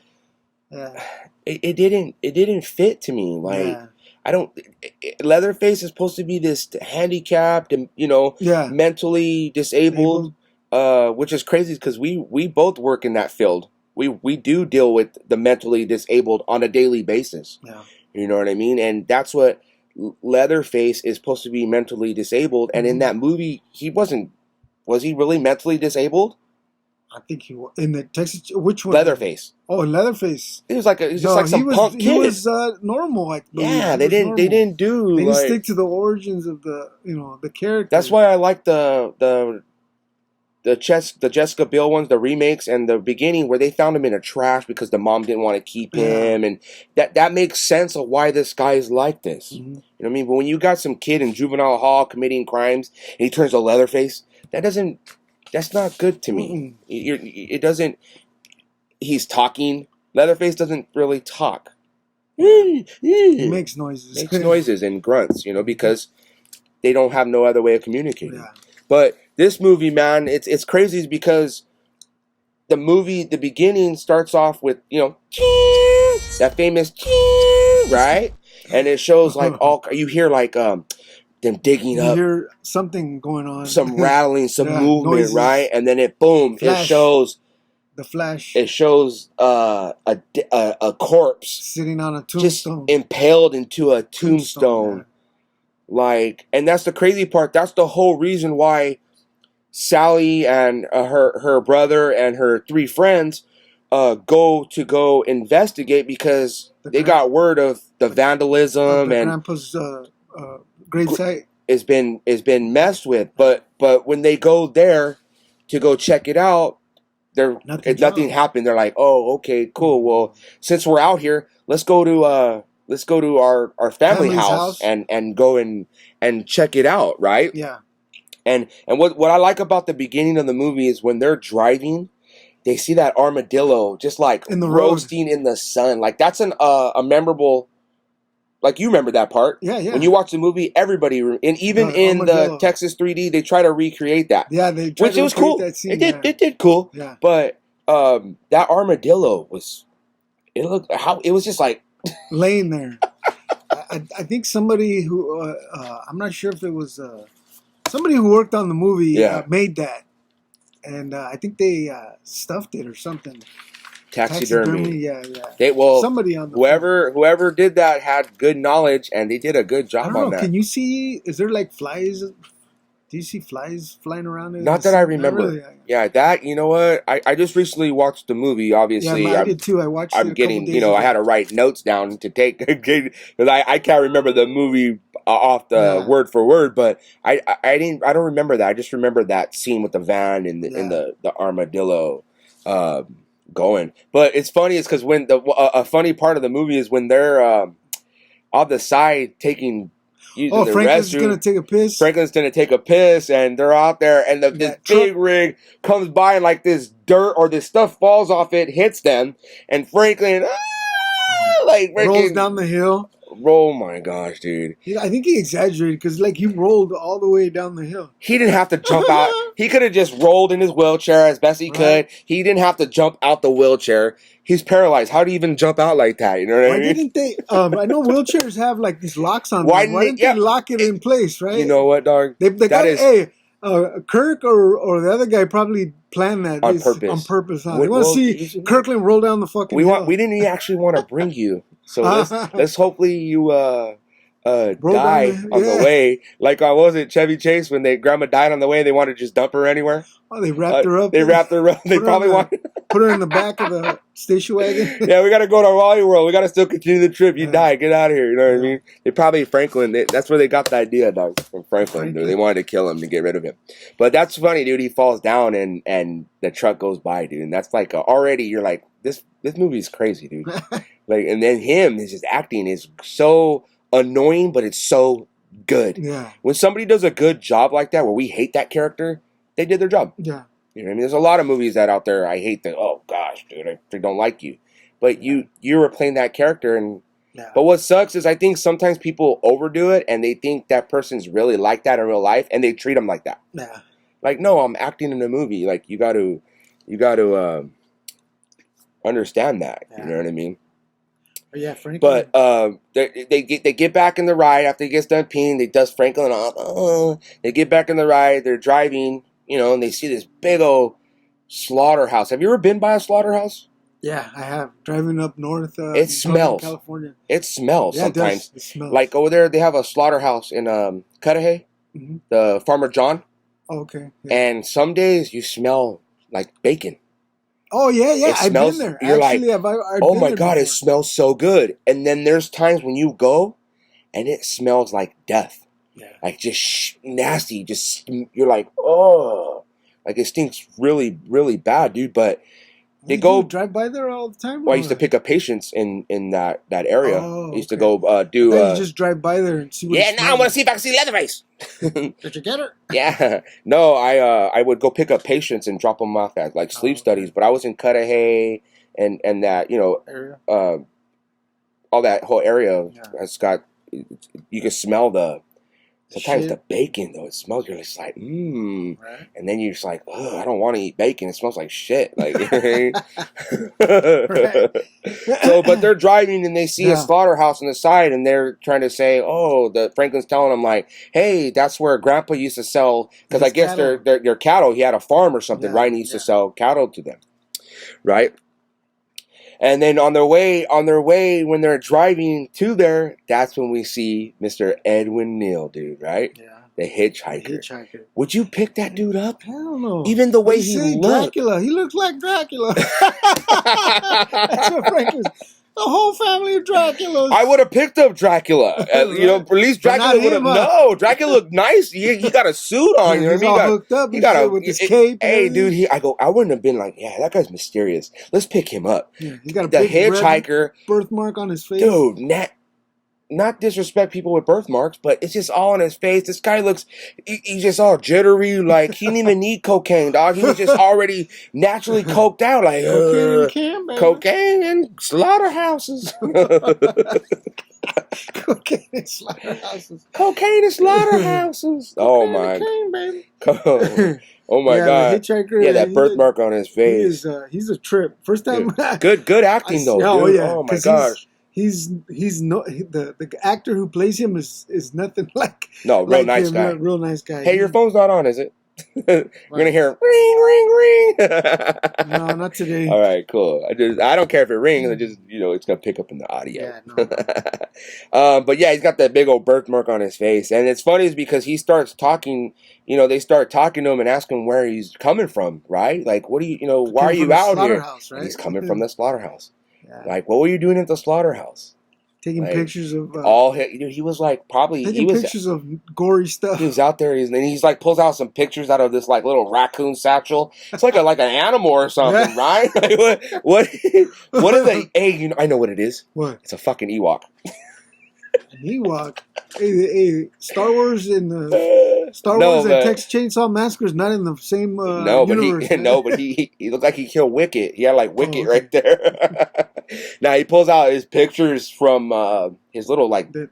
Yeah. It didn't fit to me. Like, yeah. I don't. Leatherface is supposed to be this handicapped and mentally disabled. Which is crazy because we both work in that field. We do deal with the mentally disabled on a daily basis. Yeah. You know what I mean? And that's what Leatherface is supposed to be, mentally disabled. And in that movie, he wasn't. Was he really mentally disabled? I think he was in the Texas. Which one? Leatherface. Oh, Leatherface. He was like some punk kid. He was normal. Yeah, they didn't stick to the origins of the character. That's why I like the Jessica Biel ones, the remakes, and the beginning where they found him in a trash because the mom didn't want to keep him, and that makes sense of why this guy is like this. Mm-hmm. You know what I mean? But when you got some kid in juvenile hall committing crimes and he turns a Leatherface, that's not good to me. Mm-hmm. It doesn't. He's talking. Leatherface doesn't really talk. He makes noises. Makes noises and grunts, because they don't have no other way of communicating. Yeah. But this movie, man, it's crazy because the beginning starts off with, that famous, right? And it shows like you hear like them digging up. You hear something going on. Some rattling, some movement, noises. Right? And then it shows the flash. It shows a corpse sitting on a tombstone. Just impaled into a tombstone. Yeah. Like, and that's the crazy part. That's the whole reason why Sally and her brother and her 3 friends go investigate, because they got word of the vandalism and grandpa's gravesite has been messed with. But when they go there to go check it out, nothing happened. They're like, oh, okay, cool. Well, since we're out here, let's go to our family house and go and check it out, right? Yeah. And what I like about the beginning of the movie is when they're driving, they see that armadillo just like roasting in the sun. Like, that's a memorable. Like, you remember that part? Yeah. When you watch the movie, everybody, and even in the Texas 3D, they try to recreate that. Yeah, which it was cool. That scene, it did cool. Yeah. But that armadillo it was just like laying there. I think somebody who I'm not sure if it was somebody who worked on the movie made that, and I think they stuffed it or something. Taxidermy. Yeah. Somebody on whoever did that had good knowledge, and they did a good job on that. Can you see? Is there like flies? Do you see flies flying around? Not that I remember. Really. Yeah, that, you know what? I just recently watched the movie. Obviously, I did too. I watched. I'm getting, I had to write notes down to take because I can't remember the movie off the word for word, but I don't remember that. I just remember that scene with the van and the armadillo. Going, but it's funny is because when a funny part of the movie is when they're on the side using the Franklin's restroom. Gonna take a piss. Franklin's gonna take a piss, and they're out there, and this big rig comes by, and like this dirt or this stuff falls off it, hits them, and Franklin rolls down the hill. Oh my gosh, dude. I think he exaggerated because like he rolled all the way down the hill. He didn't have to jump out. He could have just rolled in his wheelchair as best he could. He didn't have to jump out the wheelchair. He's paralyzed. How do you even jump out like that? You know what I mean? Why didn't they? I know wheelchairs have like these locks on them. Why didn't they lock it in place? Right? You know what, dog? Kirk or the other guy probably planned that on purpose. On purpose. Huh? They want to see Kirkland roll down the fucking hill. We didn't actually want to bring you. So let's hopefully you die on the way. Like I was at Chevy Chase when grandma died on the way. They wanted to just dump her anywhere. Oh, they wrapped her up. They wrapped her up. They probably put her in the back of the station wagon. Yeah, we got to go to Raleigh World. We got to still continue the trip. You die. Get out of here. You know what I mean? They probably Franklin. That's where they got the idea, dog, from Franklin. Dude. They wanted to kill him to get rid of him. But that's funny, dude. He falls down and the truck goes by, dude. And that's like already you're like this movie is crazy, dude. Like, and then his acting is so annoying, but it's so good. Yeah. When somebody does a good job like that, where we hate that character, they did their job. Yeah. You know what I mean? There's a lot of movies that out there I hate that. Oh gosh, dude, I don't like you. But you were playing that character, and but what sucks is I think sometimes people overdo it, and they think that person's really like that in real life, and they treat them like that. Yeah. Like, no, I'm acting in a movie. Like you got to understand that. Yeah. You know what I mean? Yeah, Franklin. But they get back in the ride after he gets done peeing. They dust Franklin off. They get back in the ride. They're driving, and they see this big old slaughterhouse. Have you ever been by a slaughterhouse? Yeah, I have. Driving up north. It smells. California. It smells sometimes. It smells. Like over there, they have a slaughterhouse in Cudahy, the Farmer John. Oh, okay. Yeah. And some days you smell like bacon. Oh, yeah. I've been there. You're Actually, like, oh my God, it smells so good. And then there's times when you go and it smells like death. Yeah. Like just nasty. You're like, oh. Like it stinks really, really bad, dude. But they go drive by there all the time? Well, I used to pick up patients in that area. I used to go do. You just drive by there and see what now I want to see if I can see Leatherface. Did you get her? Yeah. No, I would go pick up patients and drop them off at like sleep studies. But I was in Cudahy and that, area? All that whole area has got, you can smell sometimes the bacon, though, it smells, you're just like, right. And then you're just like, oh, I don't want to eat bacon. It smells like shit. Like, So, but they're driving and they see a slaughterhouse on the side and they're trying to say, the Franklin's telling them like, hey, that's where Grandpa used to sell, because I guess they're cattle. He had a farm or something, right? And he used to sell cattle to them, right? And then on their way, when they're driving to there, that's when we see Mr. Edwin Neal, dude, right? Yeah. The hitchhiker. Would you pick that dude up? Hell no. Even the way he looked. Dracula. He looked like Dracula. That's what Franklin's. The whole family of Draculas. I would have picked up Dracula. At least Dracula would have. No, Dracula looked nice. He got a suit on. You know what I mean? He's all hooked up. He got with his cape. Hey, dude. I wouldn't have been like, yeah, that guy's mysterious. Let's pick him up. Yeah, he got a the big hitchhiker birthmark on his face. Dude, not disrespect people with birthmarks, but it's just all on his face. This guy looks, he's just all jittery. Like, he didn't even need cocaine, dog. He was just already naturally coked out. Like, cocaine and slaughterhouses. Cocaine and slaughterhouses. Cocaine and slaughterhouses. Oh, my. Oh, my God. The hitchhiker. Yeah, that birthmark on his face. He's a trip. First time. Good acting, though. Oh, dude. yeah. Oh, my gosh. The actor who plays him is nothing like real nice guy. Real nice guy. Hey, your phone's not on, is it? We're gonna hear ring, ring, ring. No, not today. All right, cool. I don't care if it rings. I just it's gonna pick up in the audio. Yeah, no. But yeah, he's got that big old birthmark on his face, and it's funny is because he starts talking. They start talking to him and asking him where he's coming from, right? Like, what do why are you out here? Right? And he's coming from the slaughterhouse. Yeah. Like, what were you doing at the slaughterhouse? Taking pictures of he was like pictures of gory stuff. He was out there. He's like pulls out some pictures out of this like little raccoon satchel. It's like an animal or something, right? Like, what is it? Hey, I know what it is. What? It's a fucking Ewok. An Ewok. Hey, Star Wars and Texas Chainsaw Massacre is not in the same universe. But he looked like he killed Wicket. He had like Wicket right there. Now he pulls out his pictures from his little like the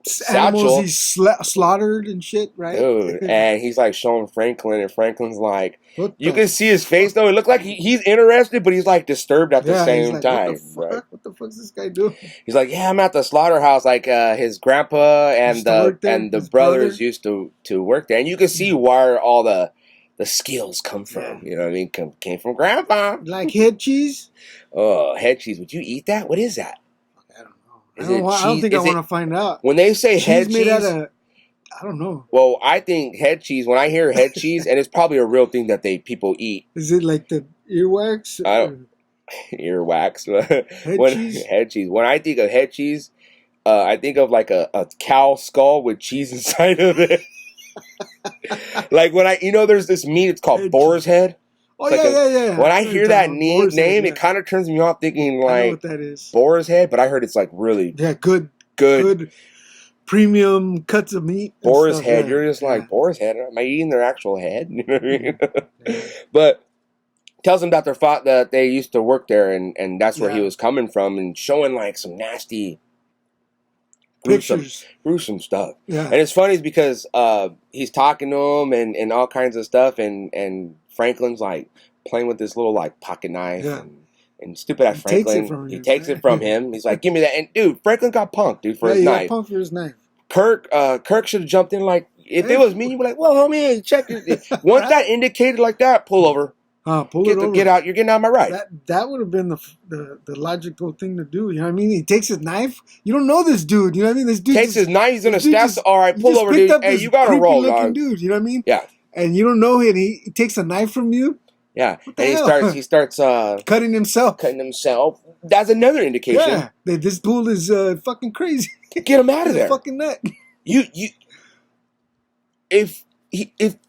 satchel. animals he's slaughtered and shit, right? Dude, and he's like showing Franklin, and Franklin's like, you can see his face though. It looked like he's interested, but he's like disturbed at the same time. What the fuck's this guy doing? He's like, yeah, I'm at the slaughterhouse. Like his grandpa and the brothers used to work there, and you can see where all the skills come from. You know what I mean? Came from grandpa. Like head cheese. Oh, head cheese. Would you eat that? What is that? I don't think I want to find out. When they say head cheese, I don't know. Well, I think head cheese. When I hear head cheese, and it's probably a real thing that people eat. Is it like the earwax? Earwax. Cheese? Head cheese. When I think of head cheese, I think of like a cow skull with cheese inside of it. Like when there's this meat. It's called boar's head. Oh, yeah. When I hear that name, it kind of turns me off thinking like, I know what that is. Boar's head, but I heard it's like really good premium cuts of meat. Boar's head, you're just like, boar's head? Am I eating their actual head? You know what I mean? But tells them that they used to work there, and that's where he was coming from, and showing like some nasty, gruesome stuff. Yeah. And it's funny because he's talking to him and all kinds of stuff, and Franklin's like playing with this little like pocket knife, and stupid ass Franklin, he takes it from him. He's like, "Give me that!" And dude, Franklin got punked, dude, for his knife. Got punked for his knife. Kirk should have jumped in like, if it was me, you'd be like, "Well, homie, check it." Once that indicated like that, pull over. Pull it over. Get out! You're getting out of my right. That would have been the logical thing to do. You know what I mean? He takes his knife. You don't know this dude. You know what I mean? This dude takes his knife. He's gonna stab. All right, pull over, dude. Hey, you gotta roll, dog. Dude, you know what I mean? Yeah. And you don't know it. He takes a knife from you. Yeah, and he starts cutting himself. That's another indication. Yeah, that this fool is fucking crazy. Get him out of there. Fucking nut. If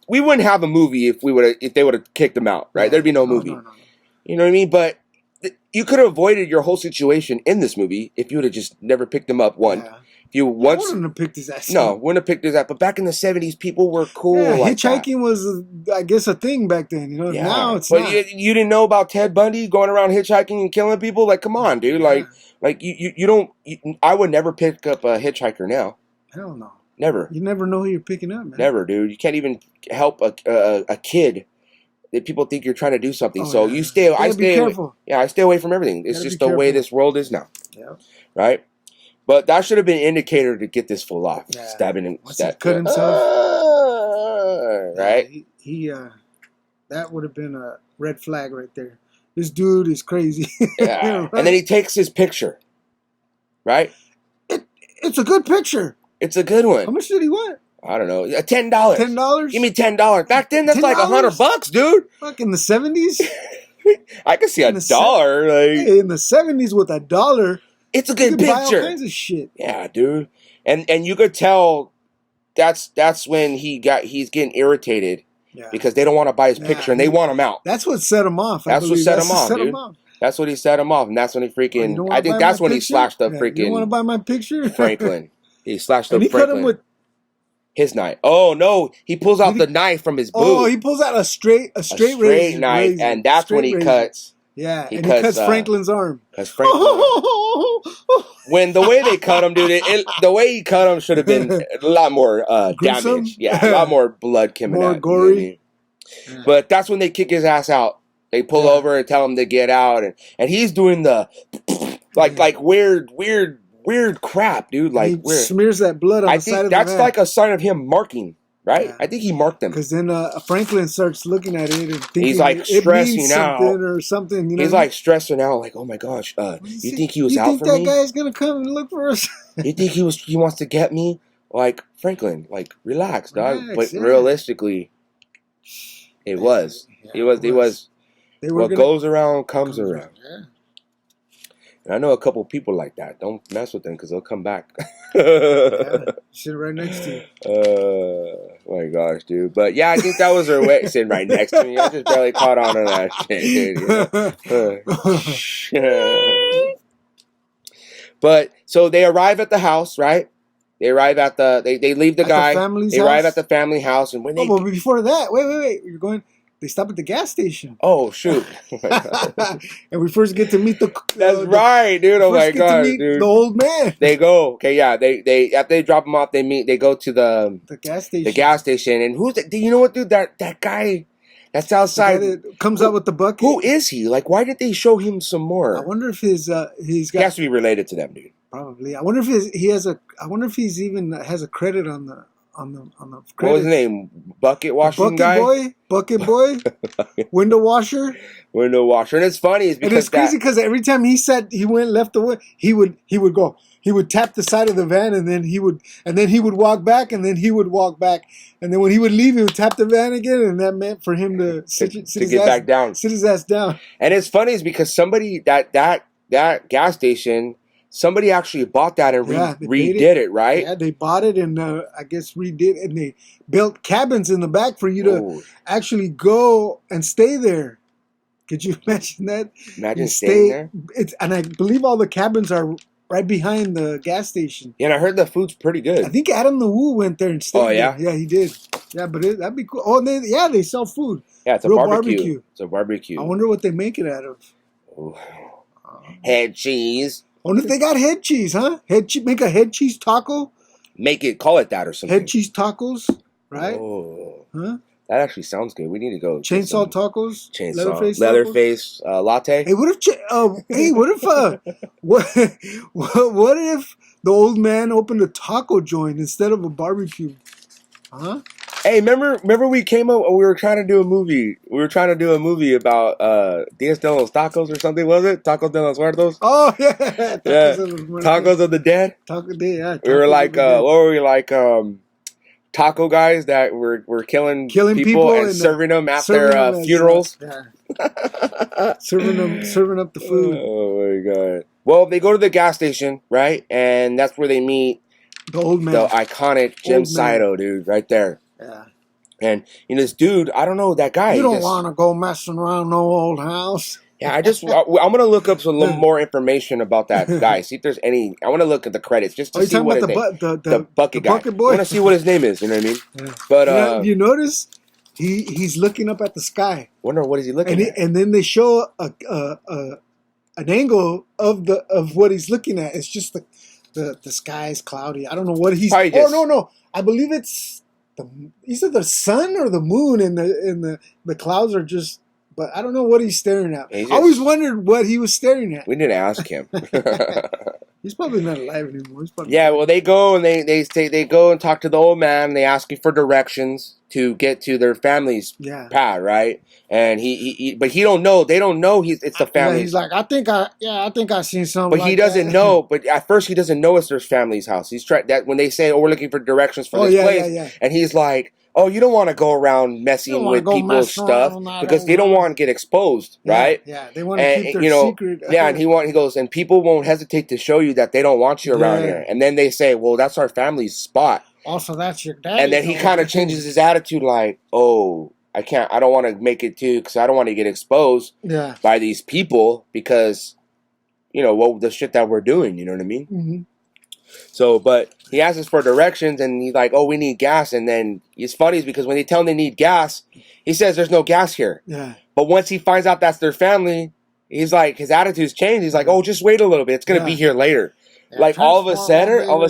we wouldn't have a movie if they would have kicked him out, right? There'd be no movie. No. You know what I mean? But you could have avoided your whole situation in this movie if you would have just never picked him up. I wouldn't have picked his ass. No, wouldn't have picked his ass. But back in the 70s, people were cool. Yeah, like hitchhiking was, I guess, a thing back then. You know, now it's not. But you didn't know about Ted Bundy going around hitchhiking and killing people? Like, come on, dude. Like you don't. I would never pick up a hitchhiker now. Hell no. Never. You never know who you're picking up, man. Never, dude. You can't even help a kid. That people think you're trying to do something. So you stay. I stay careful. I stay away from everything. It's just the way this world is now. Yeah. Right. But that should have been an indicator to get this fool off. Yeah. Stabbing him. Once he cut himself. Right? He that would have been a red flag right there. This dude is crazy. Yeah. Right? And then he takes his picture. Right? It's a good picture. It's a good one. How much did he want? I don't know. $10. $10? Give me $10. Back then, that's $10? Like $100, dude. Fuck, in the 70s? I could see $1. In the 70s with $1. It's a good picture. Buy all kinds of shit. Yeah, dude. And you could tell that's when he's getting irritated because they don't want to buy his picture and they want him out. That's what set him off. That's what set him off, dude. That's what he set him off, and that's when he freaking. I think that's when he slashed up freaking. You want to buy my picture, Franklin? He slashed up Franklin. Cut him with his knife. Oh no! He pulls out the knife from his boot. Oh, he pulls out a straight razor, knife, and that's when he cuts. Yeah, he cuts Franklin's arm. Because Franklin. When the way they cut him, dude, the way he cut him should have been a lot more damage. Yeah, a lot more blood coming out. More gory. Yeah. But that's when they kick his ass out. They pull over and tell him to get out, and he's doing the like weird crap, dude. Like he smears that blood on the side of the I think that's like a sign of him marking. Right? Yeah. I think he marked them. Because then Franklin starts looking at it and thinking he's like stressing out or something. You know he's like stressing out, like, oh my gosh, you think he was out for me? You think that guy's gonna come and look for us? You think he wants to get me? Like, Franklin, like, relax, dog. But realistically, it was. What goes around comes around. Yeah. And I know a couple people like that. Don't mess with them because they'll come back. Sit right next to you. Oh my gosh, dude. But yeah, I think that was her way sitting right next to me. I just barely caught on to that shit, dude. You know? But so they arrive at the house, right? They arrive at they leave the guy. They arrive at the family house, and when they but before that, wait, you're going. They stop at the gas station. Oh shoot! And we first get to meet the. That's right, dude. Oh my god, dude. The old man. They go. Okay, yeah. They after they drop him off, they go to the gas station. The gas station, and who's that? You know what, dude? That guy. That's outside. Comes out with the bucket. Who is he? Like, why did they show him some more? I wonder if he's got. He has to be related to them, dude. Probably. I wonder if he has a. I wonder if he's even has a credit on the credits. What was his name? Bucket washing guy. Bucket boy. Window washer. Window washer, and it's funny is because and it's crazy because every time he went left the way, he would go. He would tap the side of the van, and then he would walk back, and then he would walk back, and then when he would leave, he would tap the van again, and that meant for him to sit his ass down. And it's funny is because somebody that gas station. Somebody actually bought that and redid it, right? Yeah, they bought it and I guess redid it. And they built cabins in the back for you to actually go and stay there. Could you imagine that? Imagine staying there? And I believe all the cabins are right behind the gas station. Yeah, and I heard the food's pretty good. I think Adam the Woo went there and stayed there. Yeah? Yeah, he did. Yeah, but that'd be cool. Oh, and they sell food. Yeah, it's a barbecue. It's a barbecue. I wonder what they make it out of. Oh. Head cheese. I wonder if they got head cheese, huh? Make a head cheese taco. Call it that or something. Head cheese tacos, right? Oh, huh? That actually sounds good. We need to go. Chainsaw tacos. Leatherface latte. Hey, what if the old man opened a taco joint instead of a barbecue? Huh? Hey, remember we came up. We were trying to do a movie. We were trying to do a movie about Dias de los Tacos or something. Was it Tacos de los Muertos? Oh yeah, Tacos of the Dead. Yeah. We were like, what were we like? Taco guys that were killing people and serving them at their funerals. Serving up the food. Oh my god! Well, they go to the gas station, right, and that's where they meet the old man, the iconic Jim Saito, dude, right there. Yeah. And this dude, I don't know that guy. You don't want to go messing around no old house. Yeah, I'm gonna look up some little more information about that guy. See if there's any. I want to look at the credits just to see what his name. The bucket guy. Bucket boy. I want to see what his name is. You know what I mean? Yeah. But you notice he's looking up at the sky. Wonder what is he looking at? And then they show an angle of what he's looking at. It's just the sky is cloudy. I don't know what he's. No. I believe it's either the sun or the moon, and the clouds are just. But I don't know what he's staring at. I always wondered what he was staring at. We need to ask him. He's probably not alive anymore. Well, they go and they go and talk to the old man. And they ask him for directions to get to their family's pad, right? And but he don't know. They don't know it's the family. Yeah, he's like, I think I seen something. But he doesn't know. But at first, he doesn't know it's their family's house. He's trying that when they say, "Oh, we're looking for directions for this place," and he's like. Oh, you don't want to go around messing with people's stuff because they don't want to get exposed, right? Yeah, they want to keep their secret. Yeah, and he goes, and people won't hesitate to show you that they don't want you around here. And then they say, well, that's our family's spot. Also, that's your dad. And then he kind of changes his attitude like, oh, I don't want to make it too because I don't want to get exposed by these people because, the shit that we're doing, you know what I mean? Mm-hmm. So, but he asks us for directions, and he's like, "Oh, we need gas." And then it's funny because when they tell him they need gas, he says, "There's no gas here." Yeah. But once he finds out that's their family, he's like, his attitude's changed. He's like, "Oh, just wait a little bit. It's gonna be here later." Yeah, like all of a sudden, the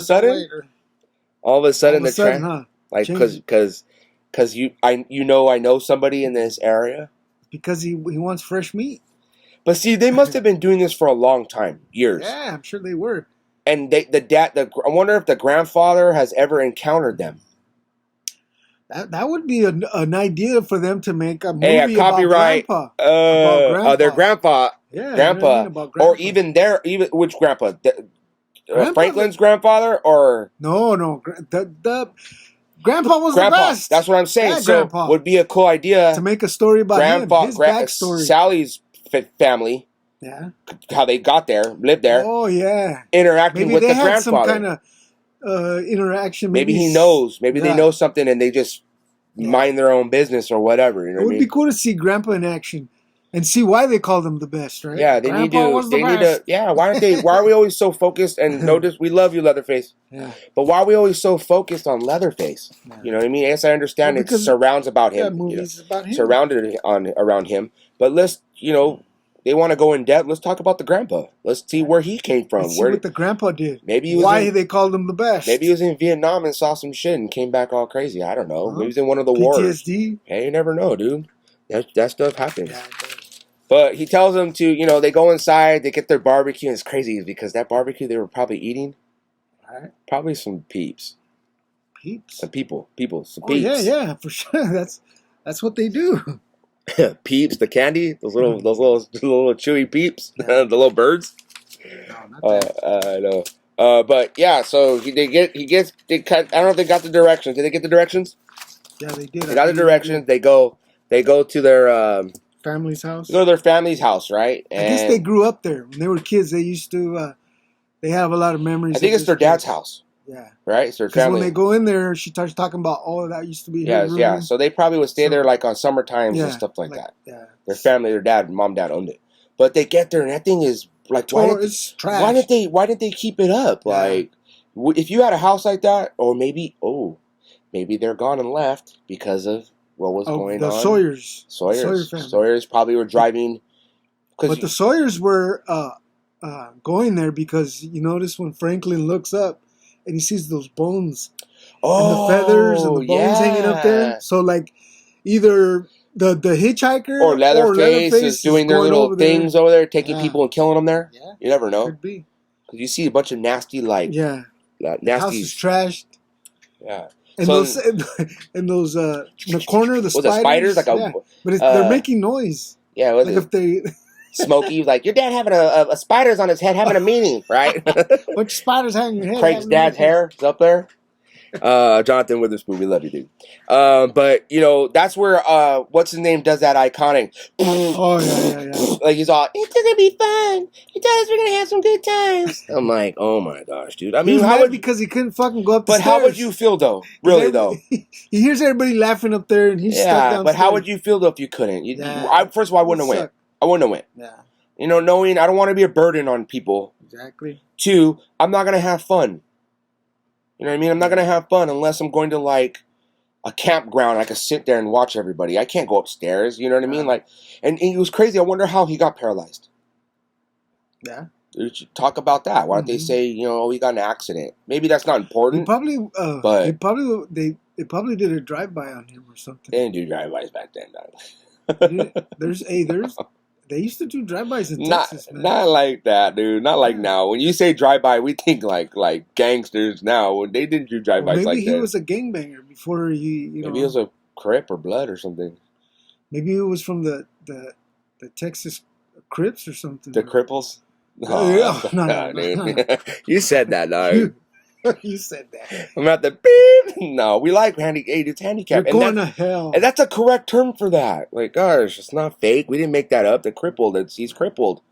trend, like because I know somebody in this area because he wants fresh meat. But see, they must have been doing this for a long time, years. Yeah, I'm sure they were. And I wonder if the grandfather has ever encountered them. That would be an idea for them to make a movie a copyright, about Grandpa. Their grandpa, Grandpa, or even which grandpa? Franklin's grandfather, or no, the Grandpa was the best. That's what I'm saying. So would be a cool idea to make a story about him, his backstory. Sally's family. Yeah, how they got there, lived there. Oh yeah, interacting with the grandfather. Maybe they had some kind of interaction. Maybe he knows. Maybe they know something, and they just mind their own business or whatever. You know it would be cool to see Grandpa in action, And see why they call them the best, right? Yeah, they need to. Yeah, why are we always so focused? And notice, we love you, Leatherface. Yeah. But why are we always so focused on Leatherface? Yeah. You know what I mean? Yes, I understand it surrounds about him. Movies about him. Surrounded around him. But let's, they want to go in depth. Let's talk about the grandpa. Let's see where he came from. Let's see what the grandpa did. Maybe why they called him the best. Maybe he was in Vietnam and saw some shit and came back all crazy. I don't know. Maybe he was in one of the wars. PTSD. Hey, you never know, dude. That stuff happens. Yeah, but he tells them to, they go inside, they get their barbecue, and it's crazy because that barbecue they were probably eating, probably some peeps. Peeps? Some people, some peeps. Yeah, for sure. That's what they do. Peeps, the candy, those little chewy peeps, the little birds. No, not that. I know. But yeah, so they cut. I don't know if they got the directions. Did they get the directions? Yeah, they did. They got the directions. They go to their family's house. Go to their family's house, right? And I guess they grew up there when they were kids. They used to. They have a lot of memories. I think it's their dad's house. Yeah. Right? It's their family. When they go in there, she starts talking about, that used to be her room. Yeah. So they probably would stay there like on summer times and stuff like that. Yeah. Their family, their dad, mom, dad owned it. But they get there and that thing is like, it's trash. Why didn't they keep it up? Yeah. Like, if you had a house like that, or maybe they're gone and left because of what was going on. Sawyers. Sawyers probably were driving. But the Sawyers were going there because you notice when Franklin looks up and he sees those bones and the feathers and the bones hanging up there. So like either the hitchhiker or Leatherface is doing their little things over there, taking people and killing them there. Yeah. You never know. Could be. Because you see a bunch of nasty nasty. The house is trashed. Yeah. And those in the corner, the spiders. Like but they're making noise. Yeah, like if they. Smokey, like your dad having a spiders on his head having a meeting, right? Which spiders having your head? Craig's dad's hair is up there. Jonathan Witherspoon, we love you, dude. But that's where what's his name does that iconic. Oh yeah. Like he's all, it's gonna be fun. He tells us we're gonna have some good times. I'm like, oh my gosh, dude. I mean, because he couldn't fucking go up the stairs. But how would you feel though? Really though? He hears everybody laughing up there, and he's stuck downstairs. But how would you feel though if you couldn't? First of all, I wouldn't have went. I wouldn't have went. Yeah. Knowing I don't want to be a burden on people. Exactly. 2, I'm not gonna have fun. You know what I mean? I'm not gonna have fun unless I'm going to like a campground. I can sit there and watch everybody. I can't go upstairs. You know what I mean? Like, and it was crazy. I wonder how he got paralyzed. Yeah. We should talk about that. Why don't they say, he got an accident? Maybe that's not important. They probably did a drive-by on him or something. They didn't do drive-bys back then. They used to do drive-bys in Texas, man. Not like that, dude. Not like now. When you say drive-by, we think like gangsters now. When they didn't do drive-bys like that. Maybe he was a gangbanger before he, Maybe he was a Crip or Blood or something. Maybe it was from the Texas Crips or something. The Cripples? No, dude. You said that, dog. You said that. I'm at the beep. No, we like it's handicapped. You're going to hell. And that's a correct term for that. Like, gosh, it's not fake. We didn't make that up. The crippled. He's crippled.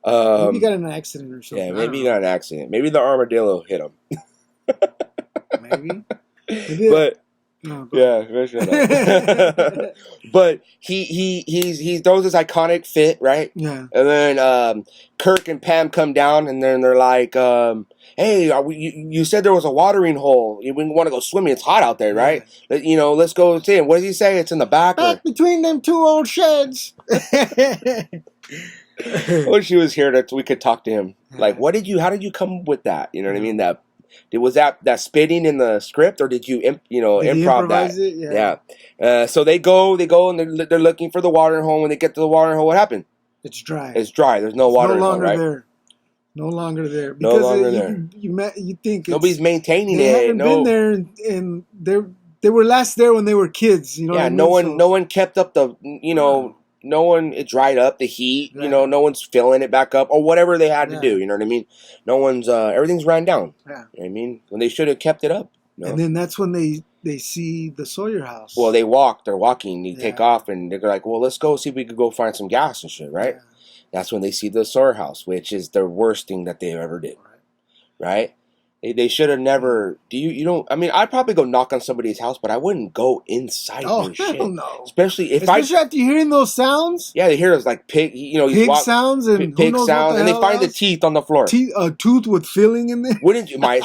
Maybe he got in an accident or something. Yeah, maybe he got an accident. Maybe the armadillo hit him. Maybe. But but he throws this iconic fit, right? Yeah. And then Kirk and Pam come down, and then they're like, "Hey, you said there was a watering hole. We want to go swimming. It's hot out there, right? Yeah. Let's go see it." What does he say? It's in the back between them 2 old sheds. Well, she was here we could talk to him. Like, how did you come with that? You know what I mean? Was that spitting in the script, or did you improv that? It? Yeah. So they go and they're looking for the watering hole. When they get to the watering hole, what happened? It's dry. It's dry. There's no watering hole, right? No longer there. No longer there. You think nobody's maintaining they it. They haven't been there, and they were last there when they were kids. Yeah. No one kept up the No one, it dried up, the heat, no one's filling it back up, or whatever they had to do, you know what I mean? No one's, everything's ran down, you know what I mean? When they should have kept it up. And then that's when they see the Sawyer house. Well, they're walking, they take off, and they're like, well, let's go see if we could go find some gas and shit, right? Yeah. That's when they see the Sawyer house, which is the worst thing that they ever did, right? They should have never. You don't. I mean, I'd probably go knock on somebody's house, but I wouldn't go inside their shit. No. Especially after hearing those sounds. Yeah, they hear those like pig. Pig sounds and pig sounds, and they find the teeth on the floor. A tooth with filling in there. Wouldn't you? My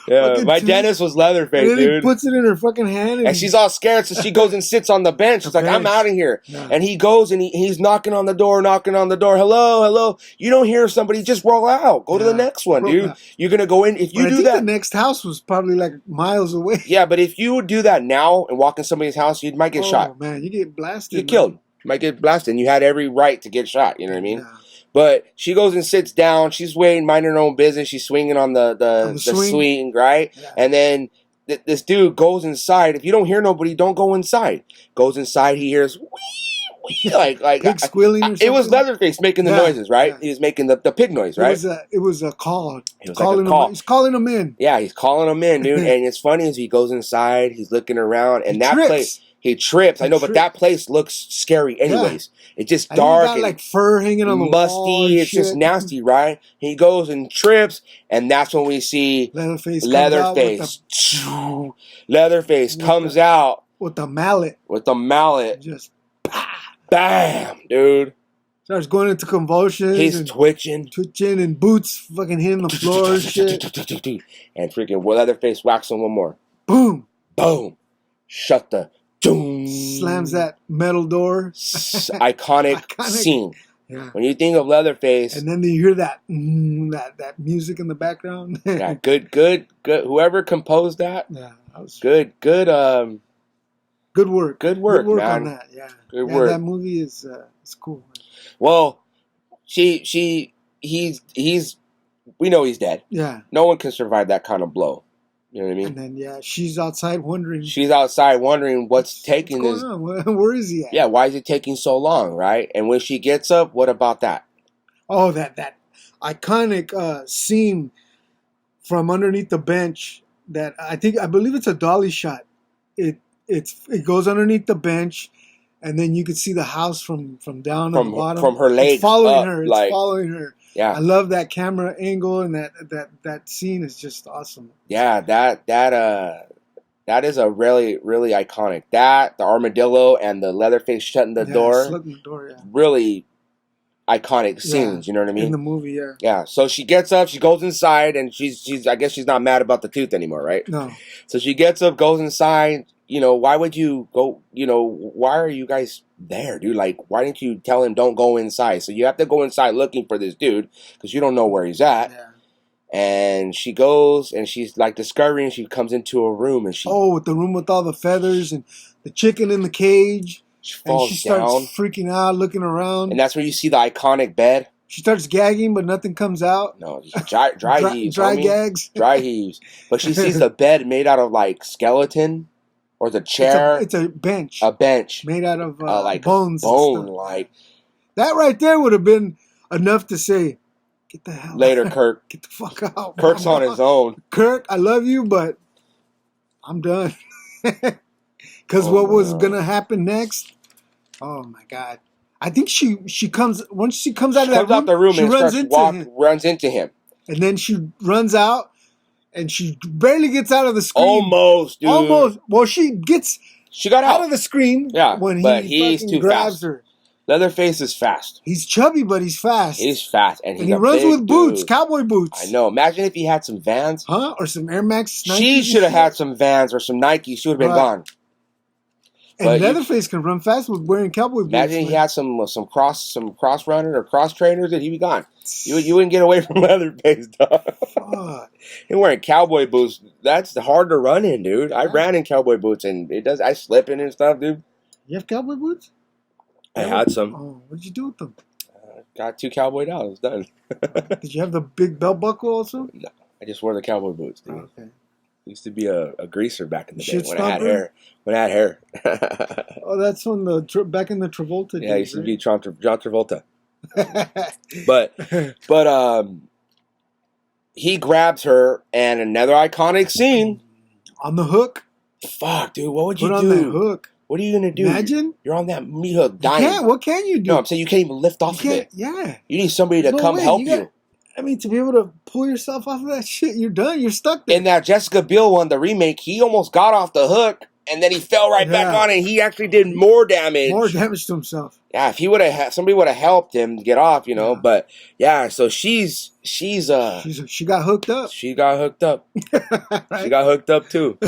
yeah, my dentist was Leatherface, and dude. He puts it in her fucking hand, and she's all scared, so she goes and sits on the bench. She's like, "I'm out of here." Yeah. And he goes and he's knocking on the door. Hello, hello. You don't hear somebody, just roll out. Go to the next one, dude. You're gonna go in. If you do that, the next house was probably like miles away. Yeah, but if you do that now and walk in somebody's house, you might get shot. Oh man, you get blasted. You get killed. You might get blasted. And you had every right to get shot. You know what I mean? Yeah. But she goes and sits down. She's waiting, minding her own business. She's swinging on the swing, right? Yeah. And then this dude goes inside. If you don't hear nobody, don't go inside. Goes inside. He hears wee, like pig squealing. Or something? It was Leatherface making the noises, right? Yeah. He was making the pig noise, right? It was a call. It was like a call. He's calling them in. Yeah, he's calling them in, dude. And it's funny as he goes inside, he's looking around, and that place. He trips. I know, but that place looks scary anyways. Yeah. It's just dark and like fur hanging on the musty. Wall It's just nasty, right? He goes and trips, and that's when we see Leatherface. Leatherface comes out with the mallet. Just bam, dude. Starts going into convulsions. He's twitching, and boots fucking hitting the floor and shit. And freaking Leatherface whacks him one more. Boom. Shut the. Doom. Slams that metal door. Iconic scene. Yeah. When you think of Leatherface, and then you hear that music in the background. Yeah, good. Whoever composed that, yeah, that was good. Good work. Good work, man. On that. Yeah, good work. That movie is cool. Man. Well, he's. We know he's dead. Yeah. No one can survive that kind of blow. You know what I mean? And then, she's outside wondering. What's taking this. Where is he at? Yeah, why is it taking so long, right? And when she gets up, what about that? Oh, that iconic scene from underneath the bench that I believe it's a dolly shot. It goes underneath the bench, and then you could see the house from down at the bottom. From her legs. It's following her. Yeah, I love that camera angle, and that scene is just awesome. Yeah, that is a really, really iconic. The armadillo and the Leatherface shutting the door. Really iconic scenes. You know what I mean? In the movie, yeah. Yeah. So she gets up, she goes inside, and she's. I guess she's not mad about the tooth anymore, right? No. So she gets up, goes inside. Why would you go? Why are you guys there, dude? Like, why didn't you tell him don't go inside? So you have to go inside looking for this dude because you don't know where he's at. Yeah. And she goes and she's like discovering. She comes into a room and with the room with all the feathers and the chicken in the cage. She falls and she starts freaking out, looking around. And that's where you see the iconic bed. She starts gagging, but nothing comes out. No, dry heaves. Dry gags. Dry heaves. But she sees the bed made out of like skeleton. Or the chair. It's a bench. A bench. Made out of like bones. Like. That right there would have been enough to say, get the hell later, out. Kirk. Get the fuck out. Kirk's on his own. Cook, I love you, but I'm done. Because what was going to happen next? Oh, my God. I think she comes, once she comes out of that room, she runs into him. And then she runs out. And she barely gets out of the screen. Almost, dude. Almost. Well, she got out of the screen. Yeah, when he's too grabs fast. her. Leatherface is fast. He's chubby, but he's fast. He's fast, and he runs with boots, cowboy boots. I know. Imagine if he had some Vans, or some Air Max. Nikes. She should have had some Vans or some Nikes. She would have been gone. And Leatherface can run fast with wearing cowboy boots. Imagine he had some cross runner or cross trainers, and he'd be gone. You wouldn't get away from Leatherface, dog. And wearing cowboy boots, that's hard to run in, dude. I ran in cowboy boots, and I slip in and stuff, dude. You have cowboy boots? I had some. Oh, what'd you do with them? Got $2 done. Did you have the big belt buckle also? No, I just wore the cowboy boots, dude. Oh, okay. Used to be a greaser back in the day when I had hair. Oh, that's when back in the Travolta days. Yeah, I used to be John Travolta. but he grabs her, and another iconic scene on the hook. Fuck, dude, what would you do? Put on that hook. What are you gonna do? Imagine you're on that meat hook dying. What can you do? No, I'm saying you can't even lift off of it. Yeah. You need somebody to come help you. I mean, to be able to pull yourself off of that shit, you're done. You're stuck there. In that Jessica Biel one, the remake, he almost got off the hook and then he fell right back on it. And he actually did more damage. More damage to himself. Yeah, if he would have, somebody would have helped him get off, you know. Yeah. But yeah, so she got hooked up. She got hooked up. Right? She got hooked up too.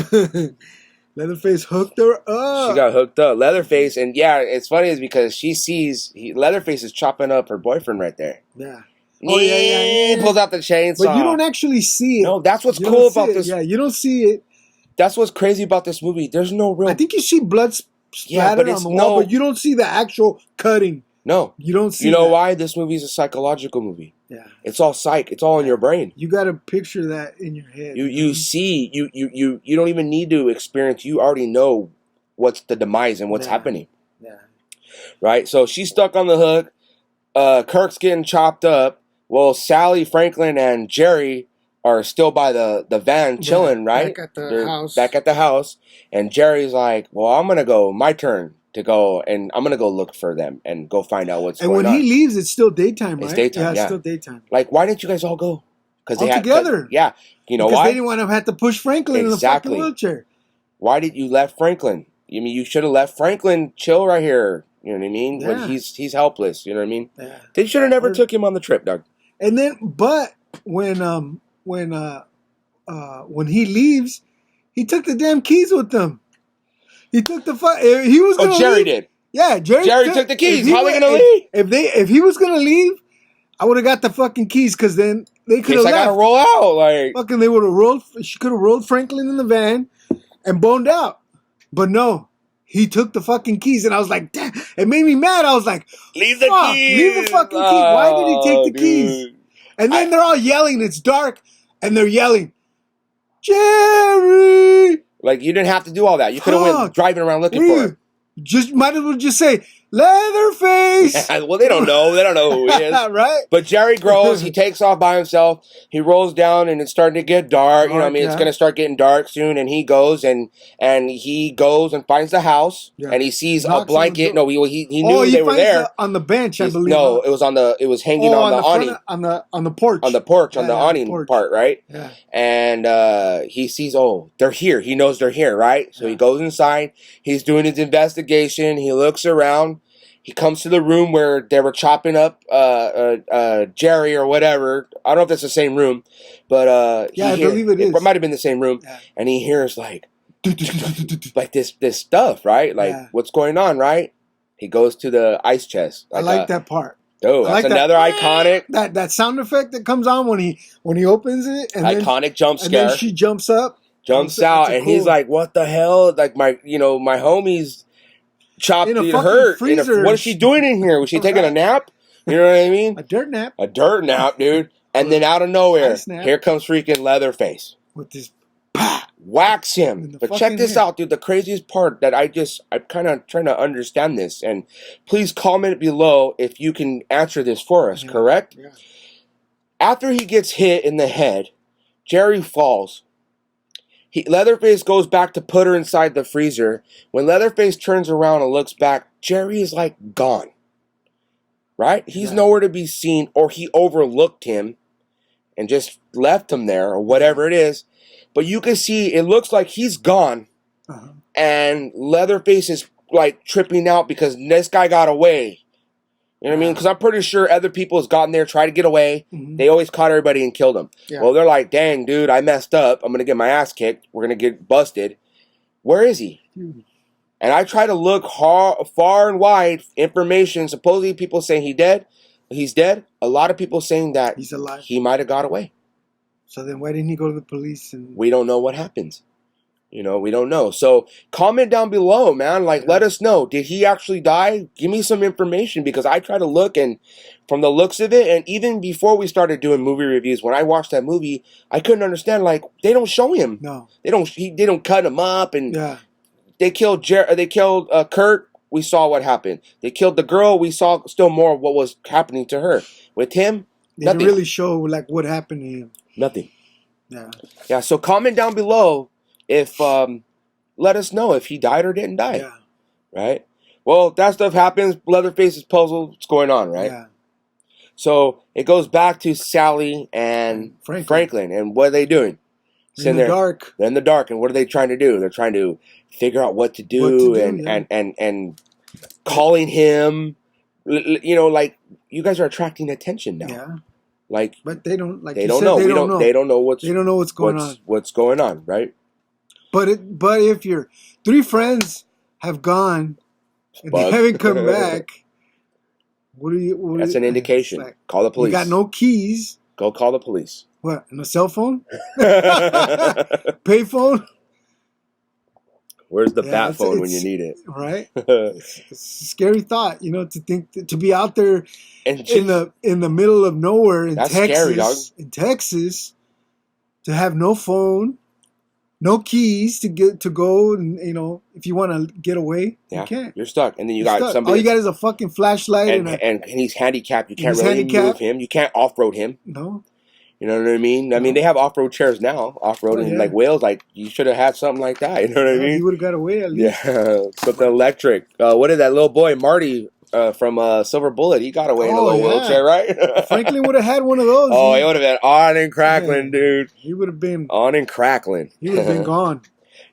Leatherface hooked her up. She got hooked up. Leatherface, and yeah, it's funny is because she sees Leatherface is chopping up her boyfriend right there. Yeah. Oh yeah. He pulls out the chainsaw. But you don't actually see it. No, that's what's cool about this. Yeah, you don't see it. That's what's crazy about this movie. There's no real. I think you see blood splattered on the wall, but you don't see the actual cutting. No, you don't see. You know why? This movie is a psychological movie. Yeah, it's all psych. It's all in your brain. You got to picture that in your head. You see you don't even need to experience. You already know what's the demise and what's happening. Yeah. Right. So she's stuck on the hook. Kirk's getting chopped up. Well, Sally, Franklin, and Jerry are still by the van chilling, right? Back at the house. And Jerry's like, well, I'm going to go. My turn to go. And I'm going to go look for them and go find out what's going on. And when he leaves, it's still daytime, right? It's daytime, yeah. It's still daytime. Like, why didn't you guys all go? All together. Yeah. You know why? Because they didn't want to have to push Franklin in the fucking wheelchair. Why did you let Franklin? I mean, you should have left Franklin chill right here. You know what I mean? Yeah. When he's helpless. You know what I mean? Yeah. They should have never took him on the trip, Doug. And then, but when he leaves, he took the damn keys with him. He took the he was gonna Jerry leave. did. Yeah, Jerry took the keys. How are they gonna leave? If he was gonna leave, I would have got the fucking keys because then they could have left. I gotta roll out, like fucking. They would have rolled. She could have rolled Franklin in the van and boned out, but no. He took the fucking keys, and I was like, damn. It made me mad. I was like, leave the keys. Leave the fucking keys. Why did he take the keys? And then they're all yelling. It's dark, and they're yelling, Jerry. Like, you didn't have to do all that. You could have went driving around looking for him. Might as well just say, Leatherface. Well, they don't know. They don't know who he is. Right? But Jerry grows. He takes off by himself. He rolls down, and it's starting to get dark. You know what I mean? It's going to start getting dark soon. And he goes and finds the house. Yeah. And he sees a blanket. No, he knew they were there. On the bench, I believe. No, it was hanging on the awning. On the porch. On the porch, on the awning part, right? Yeah. And he sees, they're here. He knows they're here, right? So he goes inside. He's doing his investigation. He looks around. He comes to the room where they were chopping up Jerry or whatever. I don't know if that's the same room, but I believe it is. It might have been the same room. Yeah. And he hears like this stuff, right? Like what's going on, right? He goes to the ice chest. Like I like that part. Oh, that's another iconic that sound effect that comes on when he opens it. And iconic jump scare. And then she jumps up, jumps out, and he's like, "What the hell?" Like my homies. Chopped and hurt. What is she doing in here? Was she taking a nap? You know what I mean? A dirt nap. A dirt nap, dude. And then out of nowhere, here comes freaking Leatherface. With this whacks him. But check this out, dude. The craziest part that I'm kind of trying to understand this. And please comment below if you can answer this for us, correct? Yeah. After he gets hit in the head, Jerry falls. Leatherface goes back to put her inside the freezer. When Leatherface turns around and looks back, Jerry is like gone. Right? He's nowhere to be seen, or he overlooked him and just left him there, or whatever it is. But you can see it looks like he's gone. Uh-huh. And Leatherface is like tripping out because this guy got away. You know what I mean? Because I'm pretty sure other people has gotten there, tried to get away. Mm-hmm. They always caught everybody and killed them. Yeah. Well, they're like, dang, dude, I messed up. I'm going to get my ass kicked. We're going to get busted. Where is he? And I try to look far and wide, information. Supposedly people saying he's dead. A lot of people saying that he's alive. He might have got away. So then why didn't he go to the police? We don't know what happens. You know, we don't know. So comment down below, man. Like, let us know. Did he actually die? Give me some information, because I try to look, and from the looks of it, and even before we started doing movie reviews, when I watched that movie, I couldn't understand. Like, they don't show him. No, they don't cut him up, and they killed Kurt. We saw what happened. They killed the girl. We saw still more of what was happening to her. With him, they didn't really show like what happened to him. Nothing. Yeah. So comment down below. If let us know if he died or didn't die. right? Well, that stuff happens. Leatherface is puzzled. What's going on, right? Yeah. So it goes back to Sally and Franklin. And what are they doing? In the dark. They're in the dark. And what are they trying to do? They're trying to figure out what to do, and calling him. You know, like, you guys are attracting attention now. Yeah. Like, but they don't. Like they don't know. They don't know what's going on. What's going on, right? But if your 3 friends have gone and they haven't come back, that's an indication. Like, call the police. You got no keys. Go call the police. What? And a cell phone? Payphone? Where's the bat phone when you need it? Right. It's a scary thought, you know, to think to be out there in the middle of nowhere in Texas. Scary, dog. In Texas, to have no phone, no keys to go, and you know, if you want to get away, you can't. You're stuck, and then you're got somebody. All you got is a fucking flashlight, and he's handicapped. You can't really move him. You can't off-road him. No. You know what I mean? I mean, they have off-road chairs now. Off-roading, like Wales, like, you should have had something like that. You know what I mean? He would have got away at least. Yeah, something electric. What is that little boy, Marty, from Silver Bullet? He got away in a little wheelchair, right? Franklin would have had one of those. Oh, he would have been on and crackling, dude. He would have been on and crackling. He would have been gone.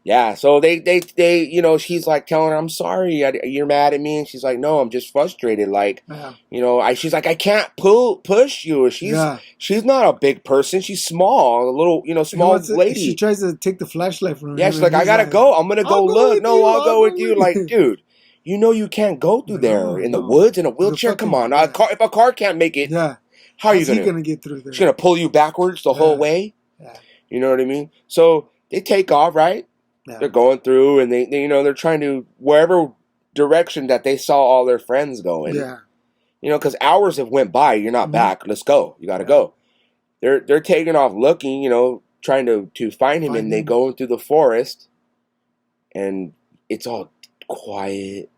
Yeah, so they, you know, she's like telling her, I'm sorry, you're mad at me. And she's like, no, I'm just frustrated. Like, you know, she's like, I can't push you. She's not a big person. She's small, a little, you know, small lady. She tries to take the flashlight from her. Yeah, she's like, I gotta go. I'm gonna go look. No, I'll go with you. Like, dude, you know you can't go through there in the woods in a wheelchair. Come on. If a car can't make it, how are you gonna get through there? She's gonna pull you backwards the whole way. Yeah. You know what I mean? So they take off, right? Yeah. They're going through, and they you know, they're trying to wherever direction that they saw all their friends going. Yeah, you know, because hours have went by. You're not back. Let's go. You got to go. They're taking off, looking. You know, trying to find him, and they go through the forest, and it's all quiet,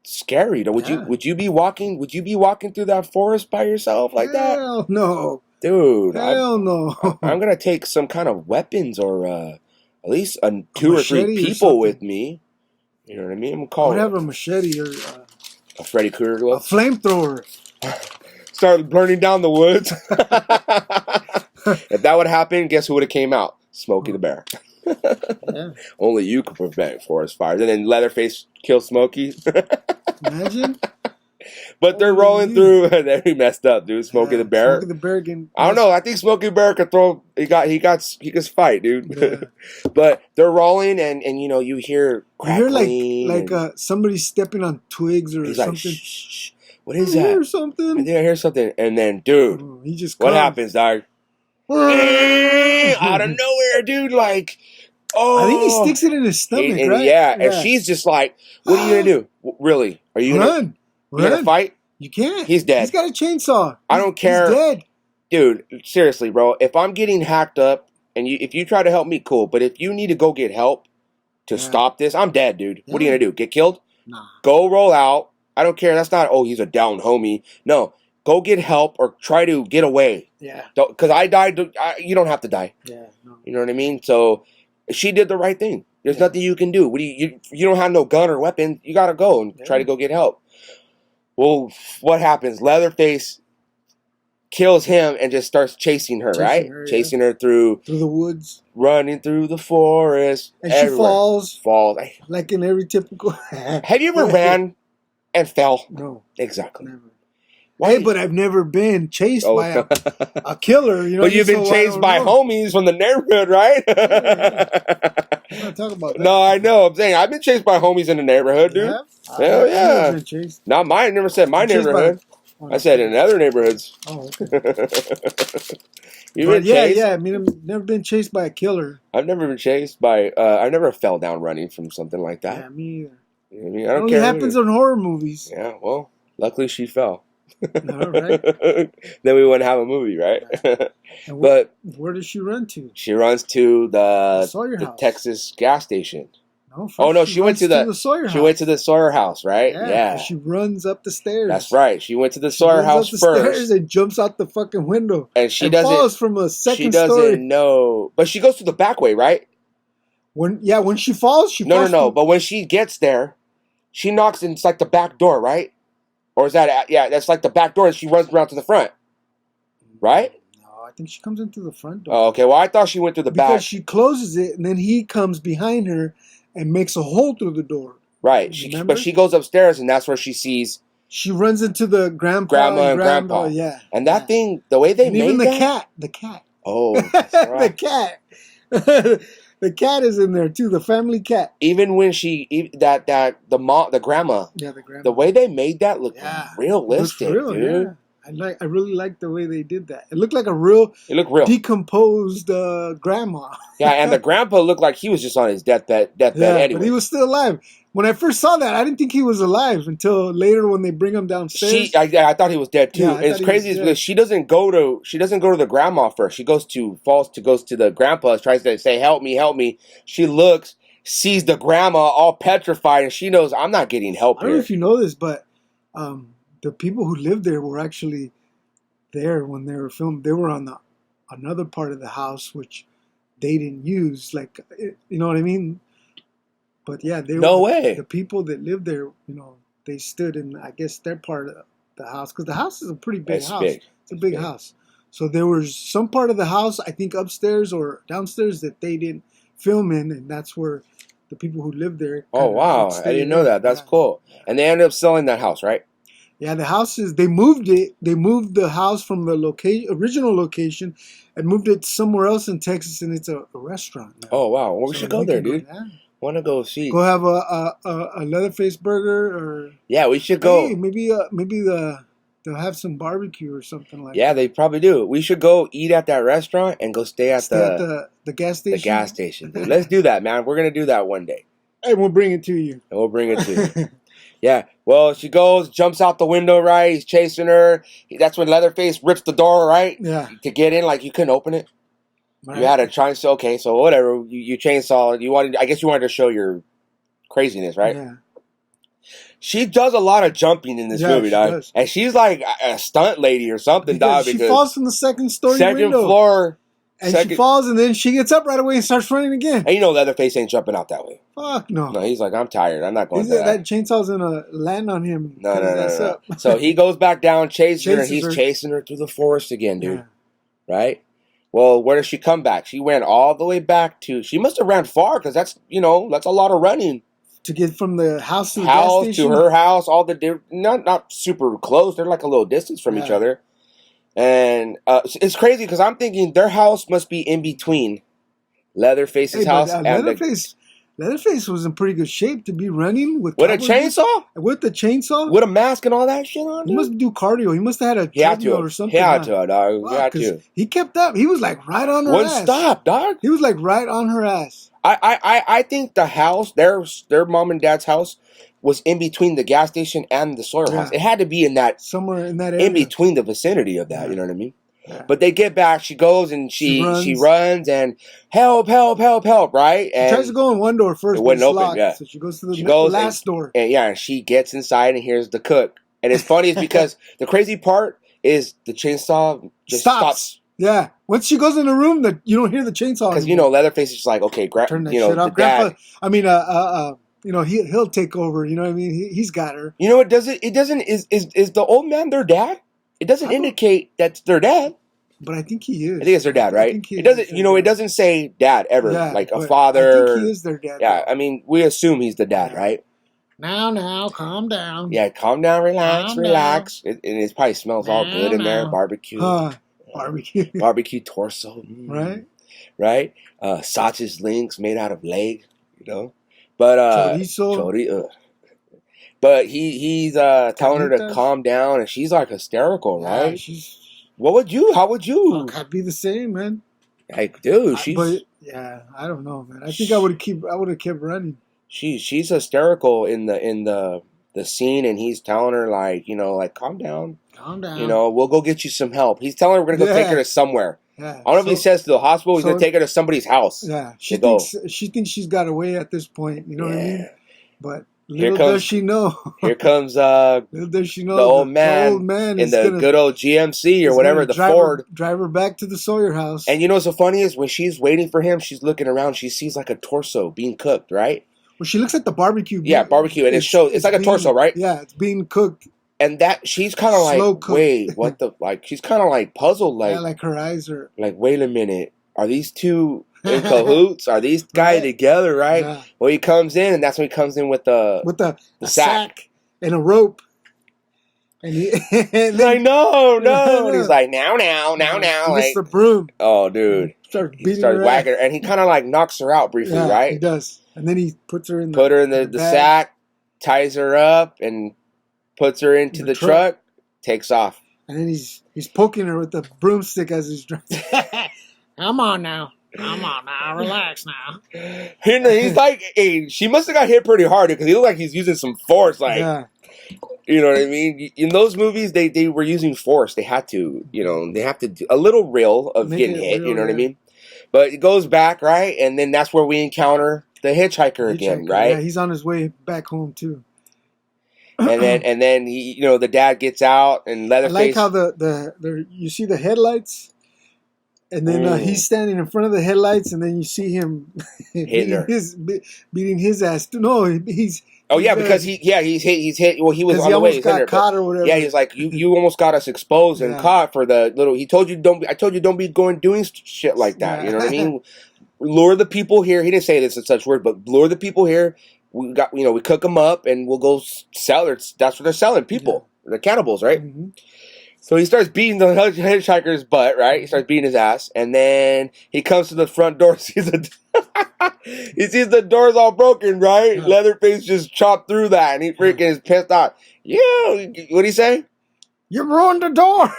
scary. Would you be walking? Would you be walking through that forest by yourself like that? Hell no, dude. Hell no. I'm gonna take some kind of weapons or. At least 2 or 3 people with me. You know what I mean? I would have a machete or a Freddy Krueger glove. A flamethrower. Start burning down the woods. If that would happen, guess who would have came out? Smokey the Bear. Yeah. Only you could prevent forest fires. And then Leatherface kills Smokey. Imagine. But they're rolling through, and then he messed up, dude. Smokey the Bear. Smokey the Bear again. I don't know. I think Smokey the Bear could throw. He can fight, dude. Yeah. But they're rolling, and you know, you hear crackling. You hear like somebody stepping on twigs or something. Like, shh. What is that? I hear something. I hear something, and then, dude, what happens, dog? Out of nowhere, dude. Like, I think he sticks it in his stomach, right? Yeah, and she's just like, "What are you gonna do? Really? Are you gonna fight? You can't. He's dead. He's got a chainsaw. I don't care. He's dead. Dude, seriously, bro. If I'm getting hacked up and if you try to help me, cool. But if you need to go get help to stop this, I'm dead, dude. Yeah. What are you going to do? Get killed? Nah. Go roll out. I don't care. That's not, he's a down homie. No. Go get help or try to get away. Yeah. Because I died. You don't have to die. Yeah. No. You know what I mean? So she did the right thing. There's nothing you can do. What do you don't have no gun or weapon. You got to go and try to go get help. Well, what happens? Leatherface kills him and just starts chasing her, chasing her through the woods, running through the forest, and everywhere. She falls like in every typical. Have you ever ran and fell? No, exactly. Never. Hey, but I've never been chased by a killer. You know, but you've been chased by homies from the neighborhood, right? I'm not talking about that. No, I know. I'm saying I've been chased by homies in the neighborhood, dude. Hell yeah. Been chased. Not mine. Never said my neighborhood. I said in other neighborhoods. Oh, okay. You've been chased? Yeah. I mean, I've never been chased by a killer. I've never been chased by. I never fell down running from something like that. Yeah, me either. I mean, I don't care. It only happens in horror movies. Yeah. Well, luckily she fell. All right. Then we wouldn't have a movie, right? But where does she run to? She runs to the Texas gas station. No, she went to the Sawyer house. She went to the Sawyer house, right? Yeah. She runs up the stairs. That's right. She went to the Sawyer house first. Stairs and jumps out the fucking window. And she falls from a second story. She doesn't know, but she goes to the back way, right? When she falls, No. But when she gets there, She knocks and it's like the back door, right? Or is that, that's like the back door and she runs around to the front. Right? No, I think she comes into the front door. Oh, okay. Well, I thought she went through the back. Because she closes it and then he comes behind her and makes a hole through the door. Right. But she goes upstairs and that's where she sees. She runs into the grandma and grandpa. Yeah. And that thing, the way they and made even that. The cat. Oh, that's right. The cat. The cat is in there too. The family cat. Even when the grandma. Yeah, the grandma. The way they made that look realistic, real, dude. Yeah. I really like the way they did that. It looked like a real decomposed grandma. Yeah, and the grandpa looked like he was just on his deathbed anyway. But he was still alive. When I first saw that, I didn't think he was alive until later when they bring him downstairs. I thought he was dead too. Yeah, it's crazy because she doesn't go to the grandma first. She goes to the grandpa, tries to say, "Help me, help me." She looks, sees the grandma all petrified, and she knows I'm not getting help. I don't know if you know this, but the people who lived there were actually there when they were filmed. They were on another part of the house which they didn't use. Like, you know what I mean? But yeah, the people that lived there, they stood in, I guess, their part of the house. Because the house is a pretty big house. It's a big house. So there was some part of the house, I think upstairs or downstairs, that they didn't film in. And that's where the people who lived there. Oh, wow. I didn't know that. That's cool. And they ended up selling that house, right? Yeah, the house they moved it. They moved the house from the original location and moved it somewhere else in Texas. And it's a restaurant now. Oh, wow. Well, we should go there, dude. Want to go see? Go have a Leatherface burger, or we should go. Hey, maybe they'll have some barbecue or something like that. Yeah, they probably do. We should go eat at that restaurant and go stay at the gas station. The gas station. Dude. Let's do that, man. We're gonna do that one day. Hey, we'll bring it to you. Yeah. Well, she goes, jumps out the window. Right, he's chasing her. That's when Leatherface rips the door. Right. Yeah. To get in, like you couldn't open it. Right. You had to try and say, okay, so whatever. You chainsaw. I guess you wanted to show your craziness, right? Yeah. She does a lot of jumping in this movie, dog. Does. And she's like a stunt lady or something, dog. Because she falls from the second floor. And she falls, and then she gets up right away and starts running again. And Leatherface ain't jumping out that way. Fuck no. No, he's like, I'm tired. I'm not going to that chainsa's going to land on him. No. So he goes back down, chases her, and he's chasing her through the forest again, dude. Yeah. Right? Well, where does she come back? She ran all the way back to... She must have ran far, because that's a lot of running. To get from the house to the gas station? To her house, not super close. They're like a little distance from each other. And it's crazy, because I'm thinking their house must be in between Leatherface's house and Leatherface was in pretty good shape to be running with a chainsaw? With the chainsaw? With a mask and all that shit on? He must do cardio. He must have had a treadmill or something. He had to, dog. Wow, he had to. He kept up. He was like right on her ass. Wouldn't stop, dog. He was like right on her ass. I think the house, their mom and dad's house, was in between the gas station and the Sawyer house. It had to be in that... Somewhere in that area. In between the vicinity of that, you know what I mean? Yeah. But they get back, she goes and she runs and help, right? And she tries to go in one door first, it wouldn't open, so she goes to the last door. And she gets inside and here's the cook. And it's funny is because the crazy part is the chainsaw just stops. Yeah. Once she goes in the room, you don't hear the chainsaw. Because, Leatherface is just like, okay, turn that shit off. Grandpa, I mean, he'll take over, you know what I mean? He's got her. You know, it doesn't, is the old man their dad? It doesn't indicate that's their dad. But I think he is. I think it's their dad, right? It doesn't, it doesn't say dad ever, like a father. I think he is their dad. Yeah, I mean, we assume he's the dad, right? Now, calm down. Yeah, calm down, relax. And it probably smells all good in there. Barbecue. Barbecue torso. Right? Sausage links made out of leg, But, chorizo. But he's telling her to calm down, and she's like hysterical, right? How would you? I'd be the same, man. Like, dude, I don't know, man. I think I would have kept running. She's hysterical in the scene, and he's telling her like calm down. We'll go get you some help. He's telling her we're gonna go take her to somewhere. Yeah. I don't know if he says to the hospital. He's gonna take her to somebody's house. Yeah, she thinks she's got away at this point. You know what I mean? But little does she know. Here comes the old man in the good old GMC or whatever, the Ford. Drive her back to the Sawyer house. And what's so funny is when she's waiting for him, she's looking around. She sees like a torso being cooked, right? Well, she looks at the barbecue. Barbecue, and it's like a torso, right? Yeah, it's being cooked. And that she's kind of like, wait, what the she's kind of like puzzled, like like her eyes are like, wait a minute, are these two in cahoots? Are these guys together, right? Yeah. Well, he comes in, and that's when he comes in with the sack and a rope. And he's like, no. And he's like, now. He gets the broom. Oh, dude. He starts whacking her, and he kind of like knocks her out briefly, right? He does. And then he puts her in the sack, ties her up, and puts her into the truck, takes off. And then he's poking her with the broomstick as he's driving. Come on now, relax now. He's like, hey, she must have got hit pretty hard because he looked like he's using some force, like, you know what I mean? In those movies, they were using force. They had to, they have to do a little real of getting hit, you know what I mean? But it goes back, right? And then that's where we encounter the hitchhiker again, right? Yeah, he's on his way back home too. And then he, the dad gets out and Leatherface. I like how you see the headlights, and then he's standing in front of the headlights, and then you see him beating his ass. No, he's. Oh yeah, because he's hit. Well, he was on the way. He got caught or whatever. Yeah, he's like, you almost got us exposed and caught for the little. He told you don't. I told you don't be doing shit like that. You know what I mean? Lure the people here. He didn't say this in such words, but lure the people here. We got, we cook them up and we'll go sell it. That's what they're selling. People, they're cannibals, right? Mm-hmm. So he starts beating the hitchhiker's butt, right? He starts beating his ass, and then he comes to the front door. He sees the door's all broken, right? Yeah. Leatherface just chopped through that, and he freaking is pissed off. Yeah, what'd he say? You ruined the door.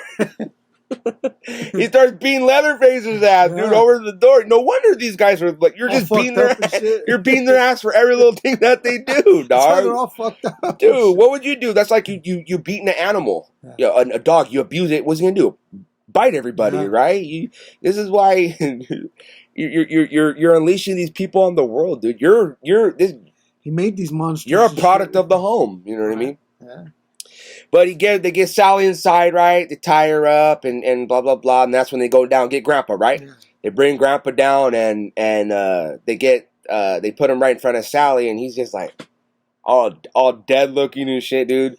He starts beating Leatherface's ass, dude, over the door. No wonder these guys are like, you're just beating their ass. You're beating their ass for every little thing that they do, dog. They're all fucked up. Dude, what would you do? That's like you beating an animal, a dog. You abuse it. What's he gonna do? Bite everybody, right? This is why you're unleashing these people on the world, dude. He made these monsters. You're a product of the home. You know what I mean? Yeah. But they get Sally inside, right? They tie her up and blah blah blah, and that's when they go down and get Grandpa, right? Yeah. They bring Grandpa down and they put him right in front of Sally, and he's just like all dead looking and shit, dude.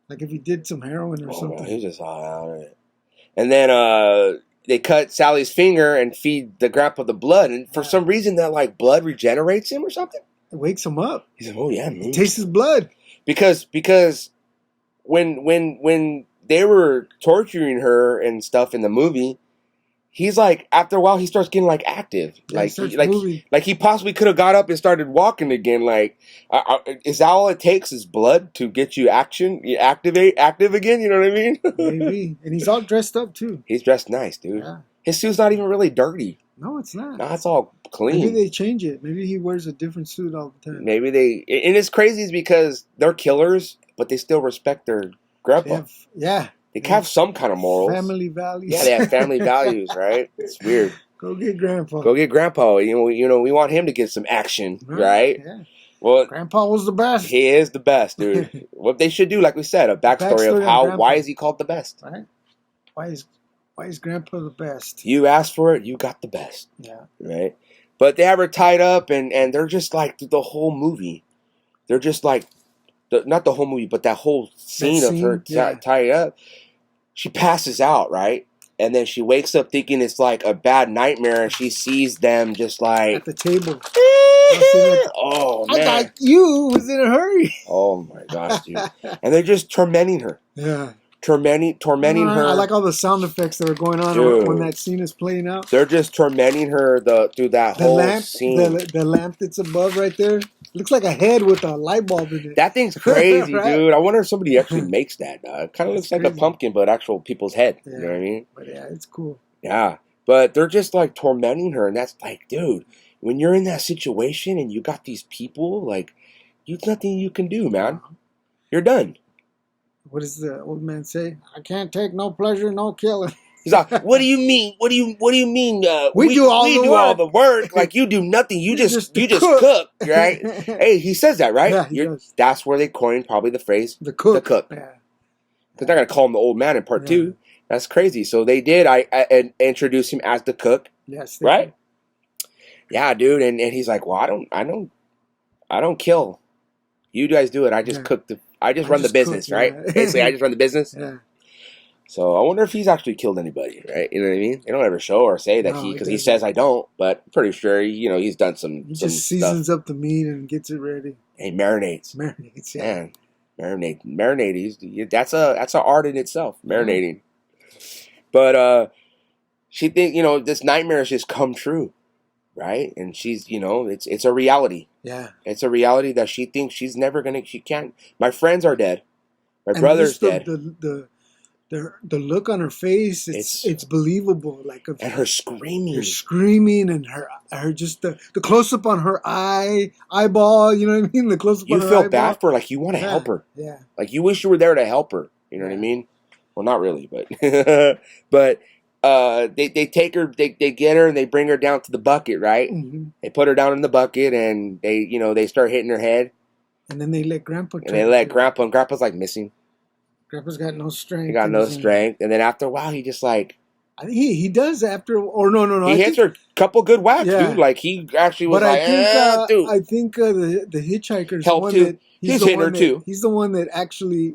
Like if he did some heroin or something. He's just all out of it. And then they cut Sally's finger and feed the Grandpa the blood, and for some reason that like blood regenerates him or something. It wakes him up. He's like, oh yeah, man. He tastes his blood because. When they were torturing her and stuff in the movie, he's like, after a while he starts getting like active, like he possibly could have got up and started walking again. Like, is that all it takes is blood to get you active again? You know what I mean? Maybe. And he's all dressed up too. He's dressed nice, dude. Yeah. His suit's not even really dirty. No, it's not. No, it's all clean. Maybe they change it. Maybe he wears a different suit all the time. Maybe and it's crazy is because they're killers, but they still respect their grandpa. They have some kind of morals. Family values. Yeah, they have family values, right? It's weird. Go get Grandpa. You know, we want him to get some action, right? Yeah. Well, Grandpa was the best. He is the best, dude. What they should do, like we said, a backstory of why is he called the best? Right. Why is Grandpa the best? You asked for it, you got the best. Yeah. Right? But they have her tied up, and they're just like the whole movie. They're just like, not the whole movie, but that whole scene of her tied up. She passes out, right? And then she wakes up thinking it's like a bad nightmare, and she sees them just like at the table. Oh man! I thought you was in a hurry. Oh my gosh, dude! And they're just tormenting her. Yeah. Tormenting her. I like all the sound effects that are going on when that scene is playing out. They're just tormenting her through that whole scene. The lamp that's above right there looks like a head with a light bulb in it. That thing's crazy, right? Dude. I wonder if somebody actually makes that. It kind of looks like a pumpkin, but actual people's head. Yeah. You know what I mean? But yeah, it's cool. Yeah, but they're just like tormenting her, and that's like, dude, when you're in that situation and you got these people, like, there's nothing you can do, man. You're done. What does the old man say? I can't take no pleasure, no killing. He's like, what do you mean? What do you mean? We do all the work. Like, you do nothing. You just cook, right? Hey, he says that, right? Yeah, that's where they coined probably the phrase the cook. Yeah. Because they're gonna call him the old man in part 2. That's crazy. So they did. I introduced him as the cook. Yes. Right. Yeah, dude. And he's like, well, I I don't kill. You guys do it. I just cook the. I just run the business, right? Basically, I just run the business. Yeah. So I wonder if he's actually killed anybody, right? You know what I mean? They don't ever show or say that because he says I don't, but I'm pretty sure he's done some. He just seasons up the meat and gets it ready. He marinates. Marinates, yeah. Man, marinate. That's an art in itself. Marinating. But she think this nightmare has just come true, right? And she's it's a reality. Yeah. It's a reality that she thinks she's never gonna. She can't. My friends are dead. My brother's dead. The look on her face, it's believable. And her screaming. Her screaming and her just the close up on her eyeball. You know what I mean? The close up on her eyeball. You feel bad for her, like you want to help her. Yeah. Like you wish you were there to help her. You know what I mean? Well, not really, but but they take her, they get her, and they bring her down to the bucket, right? Mm-hmm. They put her down in the bucket, and they start hitting her head. And then they let Grandpa. And they let Grandpa, and Grandpa's like missing. Grandpa's got no strength. He got no strength, and then after a while, he just like. I think he does after, or no. He hits her a couple good whacks, dude. Like he actually was dude. I think the hitchhiker's helped too. He's hitting her too. He's the one that actually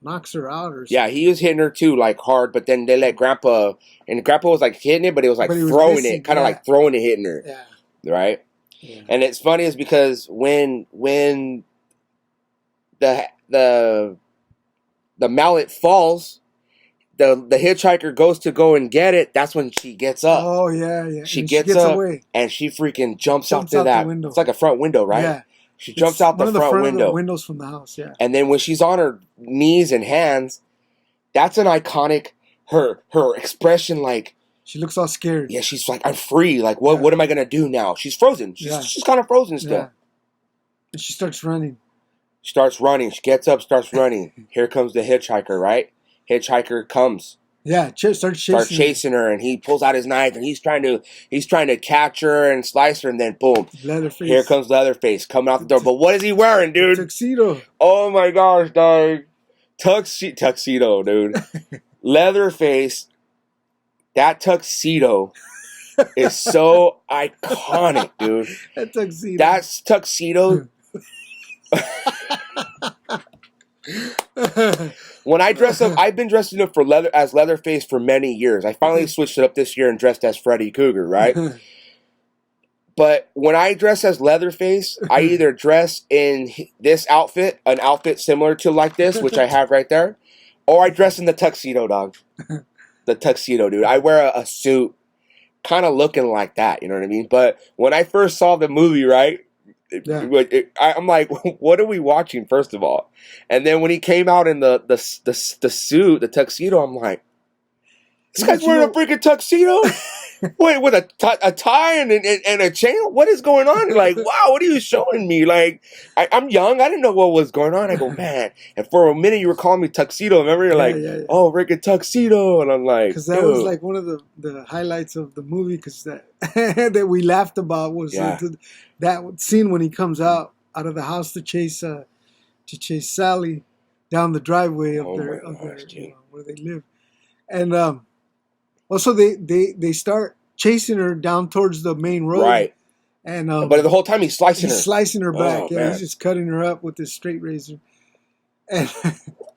knocks her out, or something. Yeah, he was hitting her too, like hard. But then they let Grandpa, and Grandpa was like hitting it, but he was like throwing it, kind of like throwing it, hitting her. Yeah. Right. Yeah. And it's funny is because when the mallet falls, the hitchhiker goes to go and get it. That's when she gets up. Oh yeah. She gets up away. And she freaking jumps out to that. It's like a front window, right? Yeah. She jumps out the front window. Of the windows from the house. Yeah. And then when she's on her knees and hands, that's an iconic her expression. Like she looks all scared. Yeah, she's like, I'm free. Like what am I gonna do now? She's frozen. She's kind of frozen still. Yeah. And she starts running. She gets up, starts running. Here comes the hitchhiker, right? Hitchhiker comes. Yeah, starts chasing her, and he pulls out his knife, and he's trying to catch her and slice her, and then boom, Leatherface. Here comes Leatherface coming out the door. But what is he wearing, dude? Tuxedo. Oh my gosh, dog! Tuxedo, dude. Leatherface. That tuxedo is so iconic, dude. That tuxedo. When I dress up, I've been dressing up as Leatherface for many years. I finally switched it up this year and dressed as Freddy Krueger, right? But when I dress as Leatherface, I either dress in this outfit, an outfit similar to like this, which I have right there, or I dress in the tuxedo, dog. The tuxedo, dude. I wear a suit, kind of looking like that, you know what I mean? But when I first saw the movie, right? Yeah. I'm like, what are we watching, first of all? And then when he came out in the suit, the tuxedo, I'm like, this guy's wearing a freaking tuxedo? Wait, with a tie and a chain? What is going on? Like, wow, what are you showing me? Like, I'm young. I didn't know what was going on. I go, man. And for a minute, you were calling me tuxedo. Remember? You're like, oh, freaking tuxedo. And I'm like, because that was like one of the highlights of the movie, because that we laughed about was that scene when he comes out of the house to chase Sally down the driveway of their where they live, and also they start chasing her down towards the main road, right? And but the whole time he's slicing her back. He's just cutting her up with this straight razor. And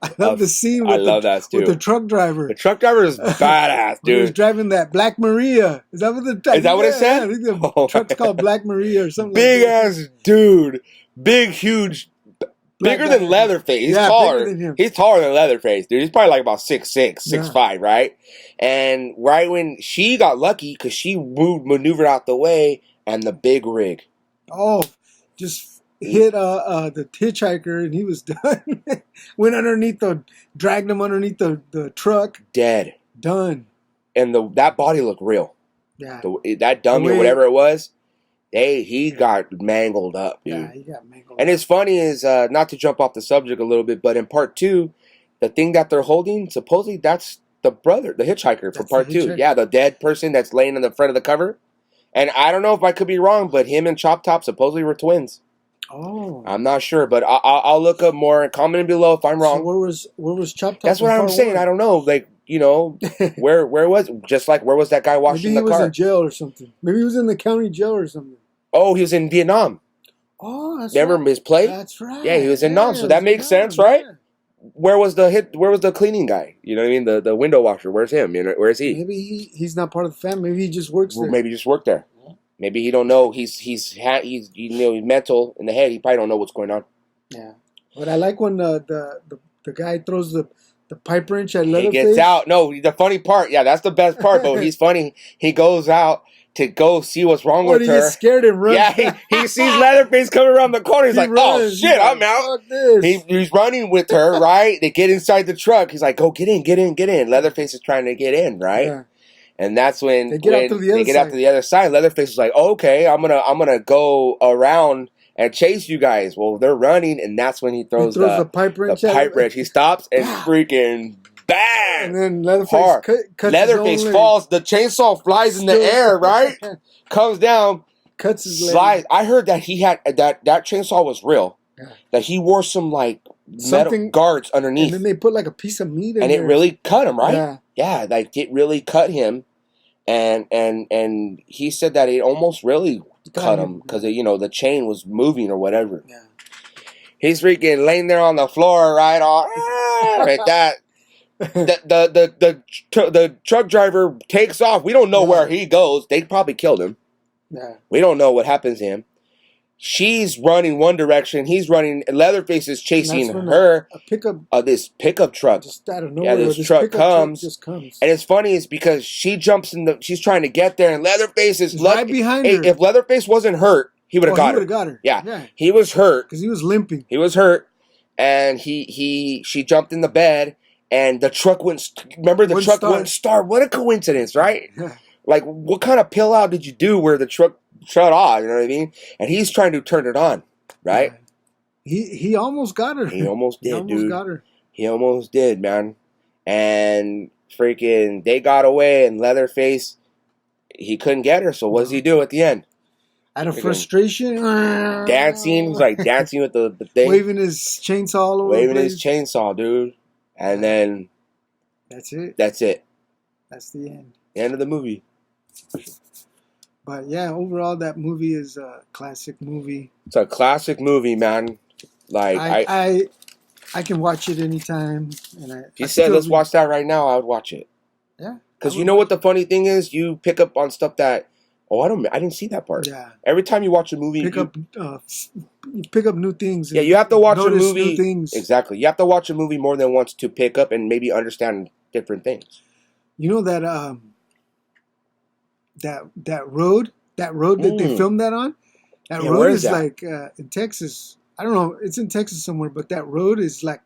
I love the scene with the truck driver. The truck driver is badass, dude. He was driving that Black Maria. Is that what it said? Yeah, I think the truck's called Black Maria or something. Big ass dude. Big, huge. Bigger than Leatherface. He's taller. Bigger than him. He's taller than Leatherface, dude. He's probably like about 6'6", 6'5", right? And right when she got lucky, because she maneuvered out the way, and the big rig. Oh, just hit the hitchhiker, and he was done. Went underneath dragged him underneath the truck. Dead. Done. And that body looked real. Yeah. That dummy or whatever it was, he got mangled up, dude. Yeah, he got mangled. And it's funny is, not to jump off the subject a little bit, but in part 2, the thing that they're holding, supposedly that's the brother, the hitchhiker from part 2. Yeah, the dead person that's laying in the front of the cover. And I don't know if I could be wrong, but him and Chop Top supposedly were twins. Oh, I'm not sure, but I'll look up more and comment below if I'm wrong. So where was Chop Top? That's what I'm saying. I don't know. Like, where was where was that guy washing the car? Maybe he was in jail or something. Maybe he was in the county jail or something. Oh, he was in Vietnam. Oh, that's Remember right. his plate? That's right. Yeah, he was in Nom, so that makes sense, right? Yeah. Where was the cleaning guy? You know what I mean? The window washer. Where's him? You know, where's he? Maybe he's not part of the family. Maybe he just works there. Maybe he just worked there. Maybe he don't know. He's mental in the head. He probably don't know what's going on. Yeah, but I like when the guy throws the pipe wrench at Leatherface. He gets out. No, the funny part. Yeah, that's the best part. But he's funny. He goes out to go see what's wrong with her. He gets scared and runs. Yeah, he sees Leatherface coming around the corner. He's like, runs. Oh shit, I'm out. He's running with her, right? They get inside the truck. He's like, go get in. Leatherface is trying to get in, right? Yeah. And that's when they get out to the other side. Leatherface is like, oh, okay, I'm gonna go around and chase you guys. Well, they're running, and that's when he throws the pipe wrench. He stops and freaking bang! And then Leatherface cuts Leatherface falls. The chainsaw flies in the air, right? Comes down, cuts his leg. I heard that he had that chainsaw was real. Yeah. That he wore some metal guards underneath, and then they put like a piece of meat in and there. It really cut him, right? Yeah. Yeah, like it really cut him, and he said that it almost really cut him because the chain was moving or whatever. Yeah. He's freaking laying there on the floor, right? Like that. The truck driver takes off. We don't know where he goes. They probably killed him. Yeah. We don't know what happens to him. She's running one direction. He's running. Leatherface is chasing her. This pickup truck. Just out of nowhere. Yeah, this truck comes. And it's funny is because she jumps in she's trying to get there, and Leatherface is right behind her. If Leatherface wasn't hurt, he would have got her. Yeah, he was hurt because he was limping. He was hurt, and she jumped in the bed, and the truck went. Remember, the truck wouldn't start. What a coincidence, right? Yeah. Like, what kind of pill out did you do where the truck shut off? You know what I mean? And he's trying to turn it on, right? Yeah. He almost got her. He almost did, dude. He almost did, man. And freaking, they got away, and Leatherface, he couldn't get her. So what does he do at the end? Out of frustration, dancing. He's like dancing with the thing, waving his chainsaw all over. Waving his chainsaw, dude. And then that's it. That's it. That's the end. End of the movie. But yeah, overall, that movie is a classic movie. It's a classic movie, man. Like I can watch it anytime. And if you said let's watch that right now, I would watch it. Yeah. Because you know what the funny thing is, you pick up on stuff that I didn't see that part. Yeah. Every time you watch a movie, you pick up new things. Yeah, you have to watch a movie. New things. Exactly. You have to watch a movie more than once to pick up and maybe understand different things. You know that that road that they filmed that on? That road is like in Texas. I don't know. It's in Texas somewhere, but that road is like,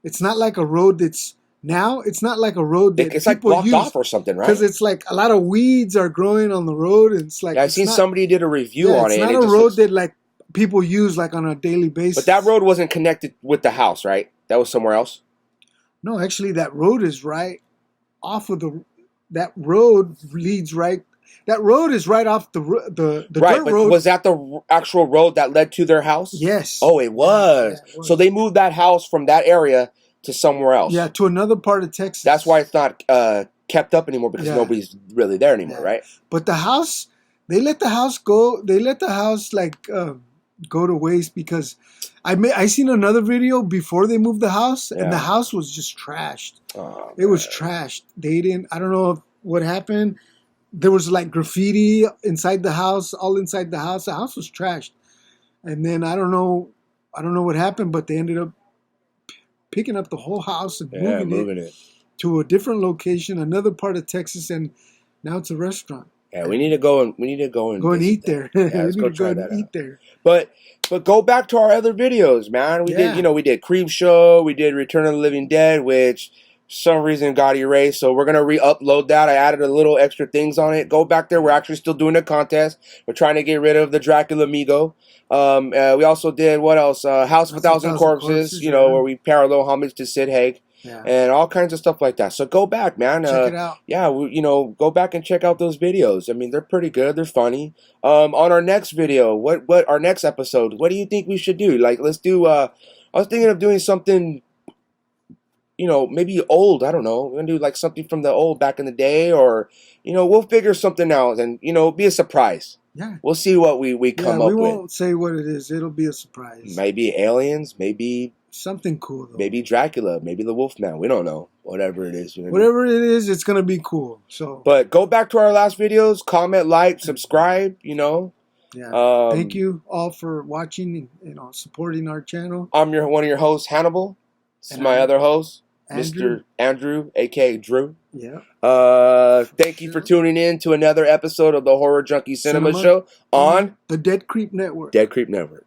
it's not like a road that's now. It's not like a road that it's like blocked off or something, right? Because it's like a lot of weeds are growing on the road. And it's like I've seen somebody did a review on it. It's not a road that like people use like on a daily basis. But that road wasn't connected with the house, right? That was somewhere else. No, actually, that road is right off of that road leads right. That road is right off the right, dirt road. Was that the actual road that led to their house? Yes. Oh, it was. Yeah, it was. So they moved that house from that area to somewhere else. Yeah, to another part of Texas. That's why it's not kept up anymore because nobody's really there anymore, right? But the house, they let the house go. They let the house like go to waste because I seen another video before they moved the house and the house was just trashed. Oh, it was trashed. They didn't. I don't know what happened. There was like graffiti inside the house, all inside the house. The house was trashed. And then I don't know what happened, but they ended up picking up the whole house and moving it to a different location, another part of Texas, and now it's a restaurant. Yeah, we need to go and eat there. Yeah, let's go try that out. There. But go back to our other videos, man. We did Creep Show, we did Return of the Living Dead, which some reason got erased, so we're gonna re-upload that. I added a little extra things on it. Go back there. We're actually still doing a contest. We're trying to get rid of the Dracula Migo. We also did what else? House of a Thousand Corpses. Where we pay our little homage to Sid Haig. Yeah. And all kinds of stuff like that. So go back, man. Check it out. Yeah, go back and check out those videos. I mean, they're pretty good. They're funny. On our next video, what our next episode? What do you think we should do? Like, let's do. I was thinking of doing something. Maybe old, I don't know. We're going to do like something from the old back in the day or, we'll figure something out and, be a surprise. Yeah. We'll see what we come up with. We won't say what it is. It'll be a surprise. Maybe aliens, maybe something cool, though. Maybe Dracula, maybe the Wolfman. We don't know. Whatever it is. Whatever it is, it's going to be cool. So, but go back to our last videos, comment, like, subscribe, Yeah. Thank you all for watching and supporting our channel. I'm one of your hosts, Hannibal. This is my other host, Mr. Andrew, a.k.a. Drew. Yeah. Thank you for tuning in to another episode of the Horror Junkie Cinema Show on the Deadcreep Network. Deadcreep Network.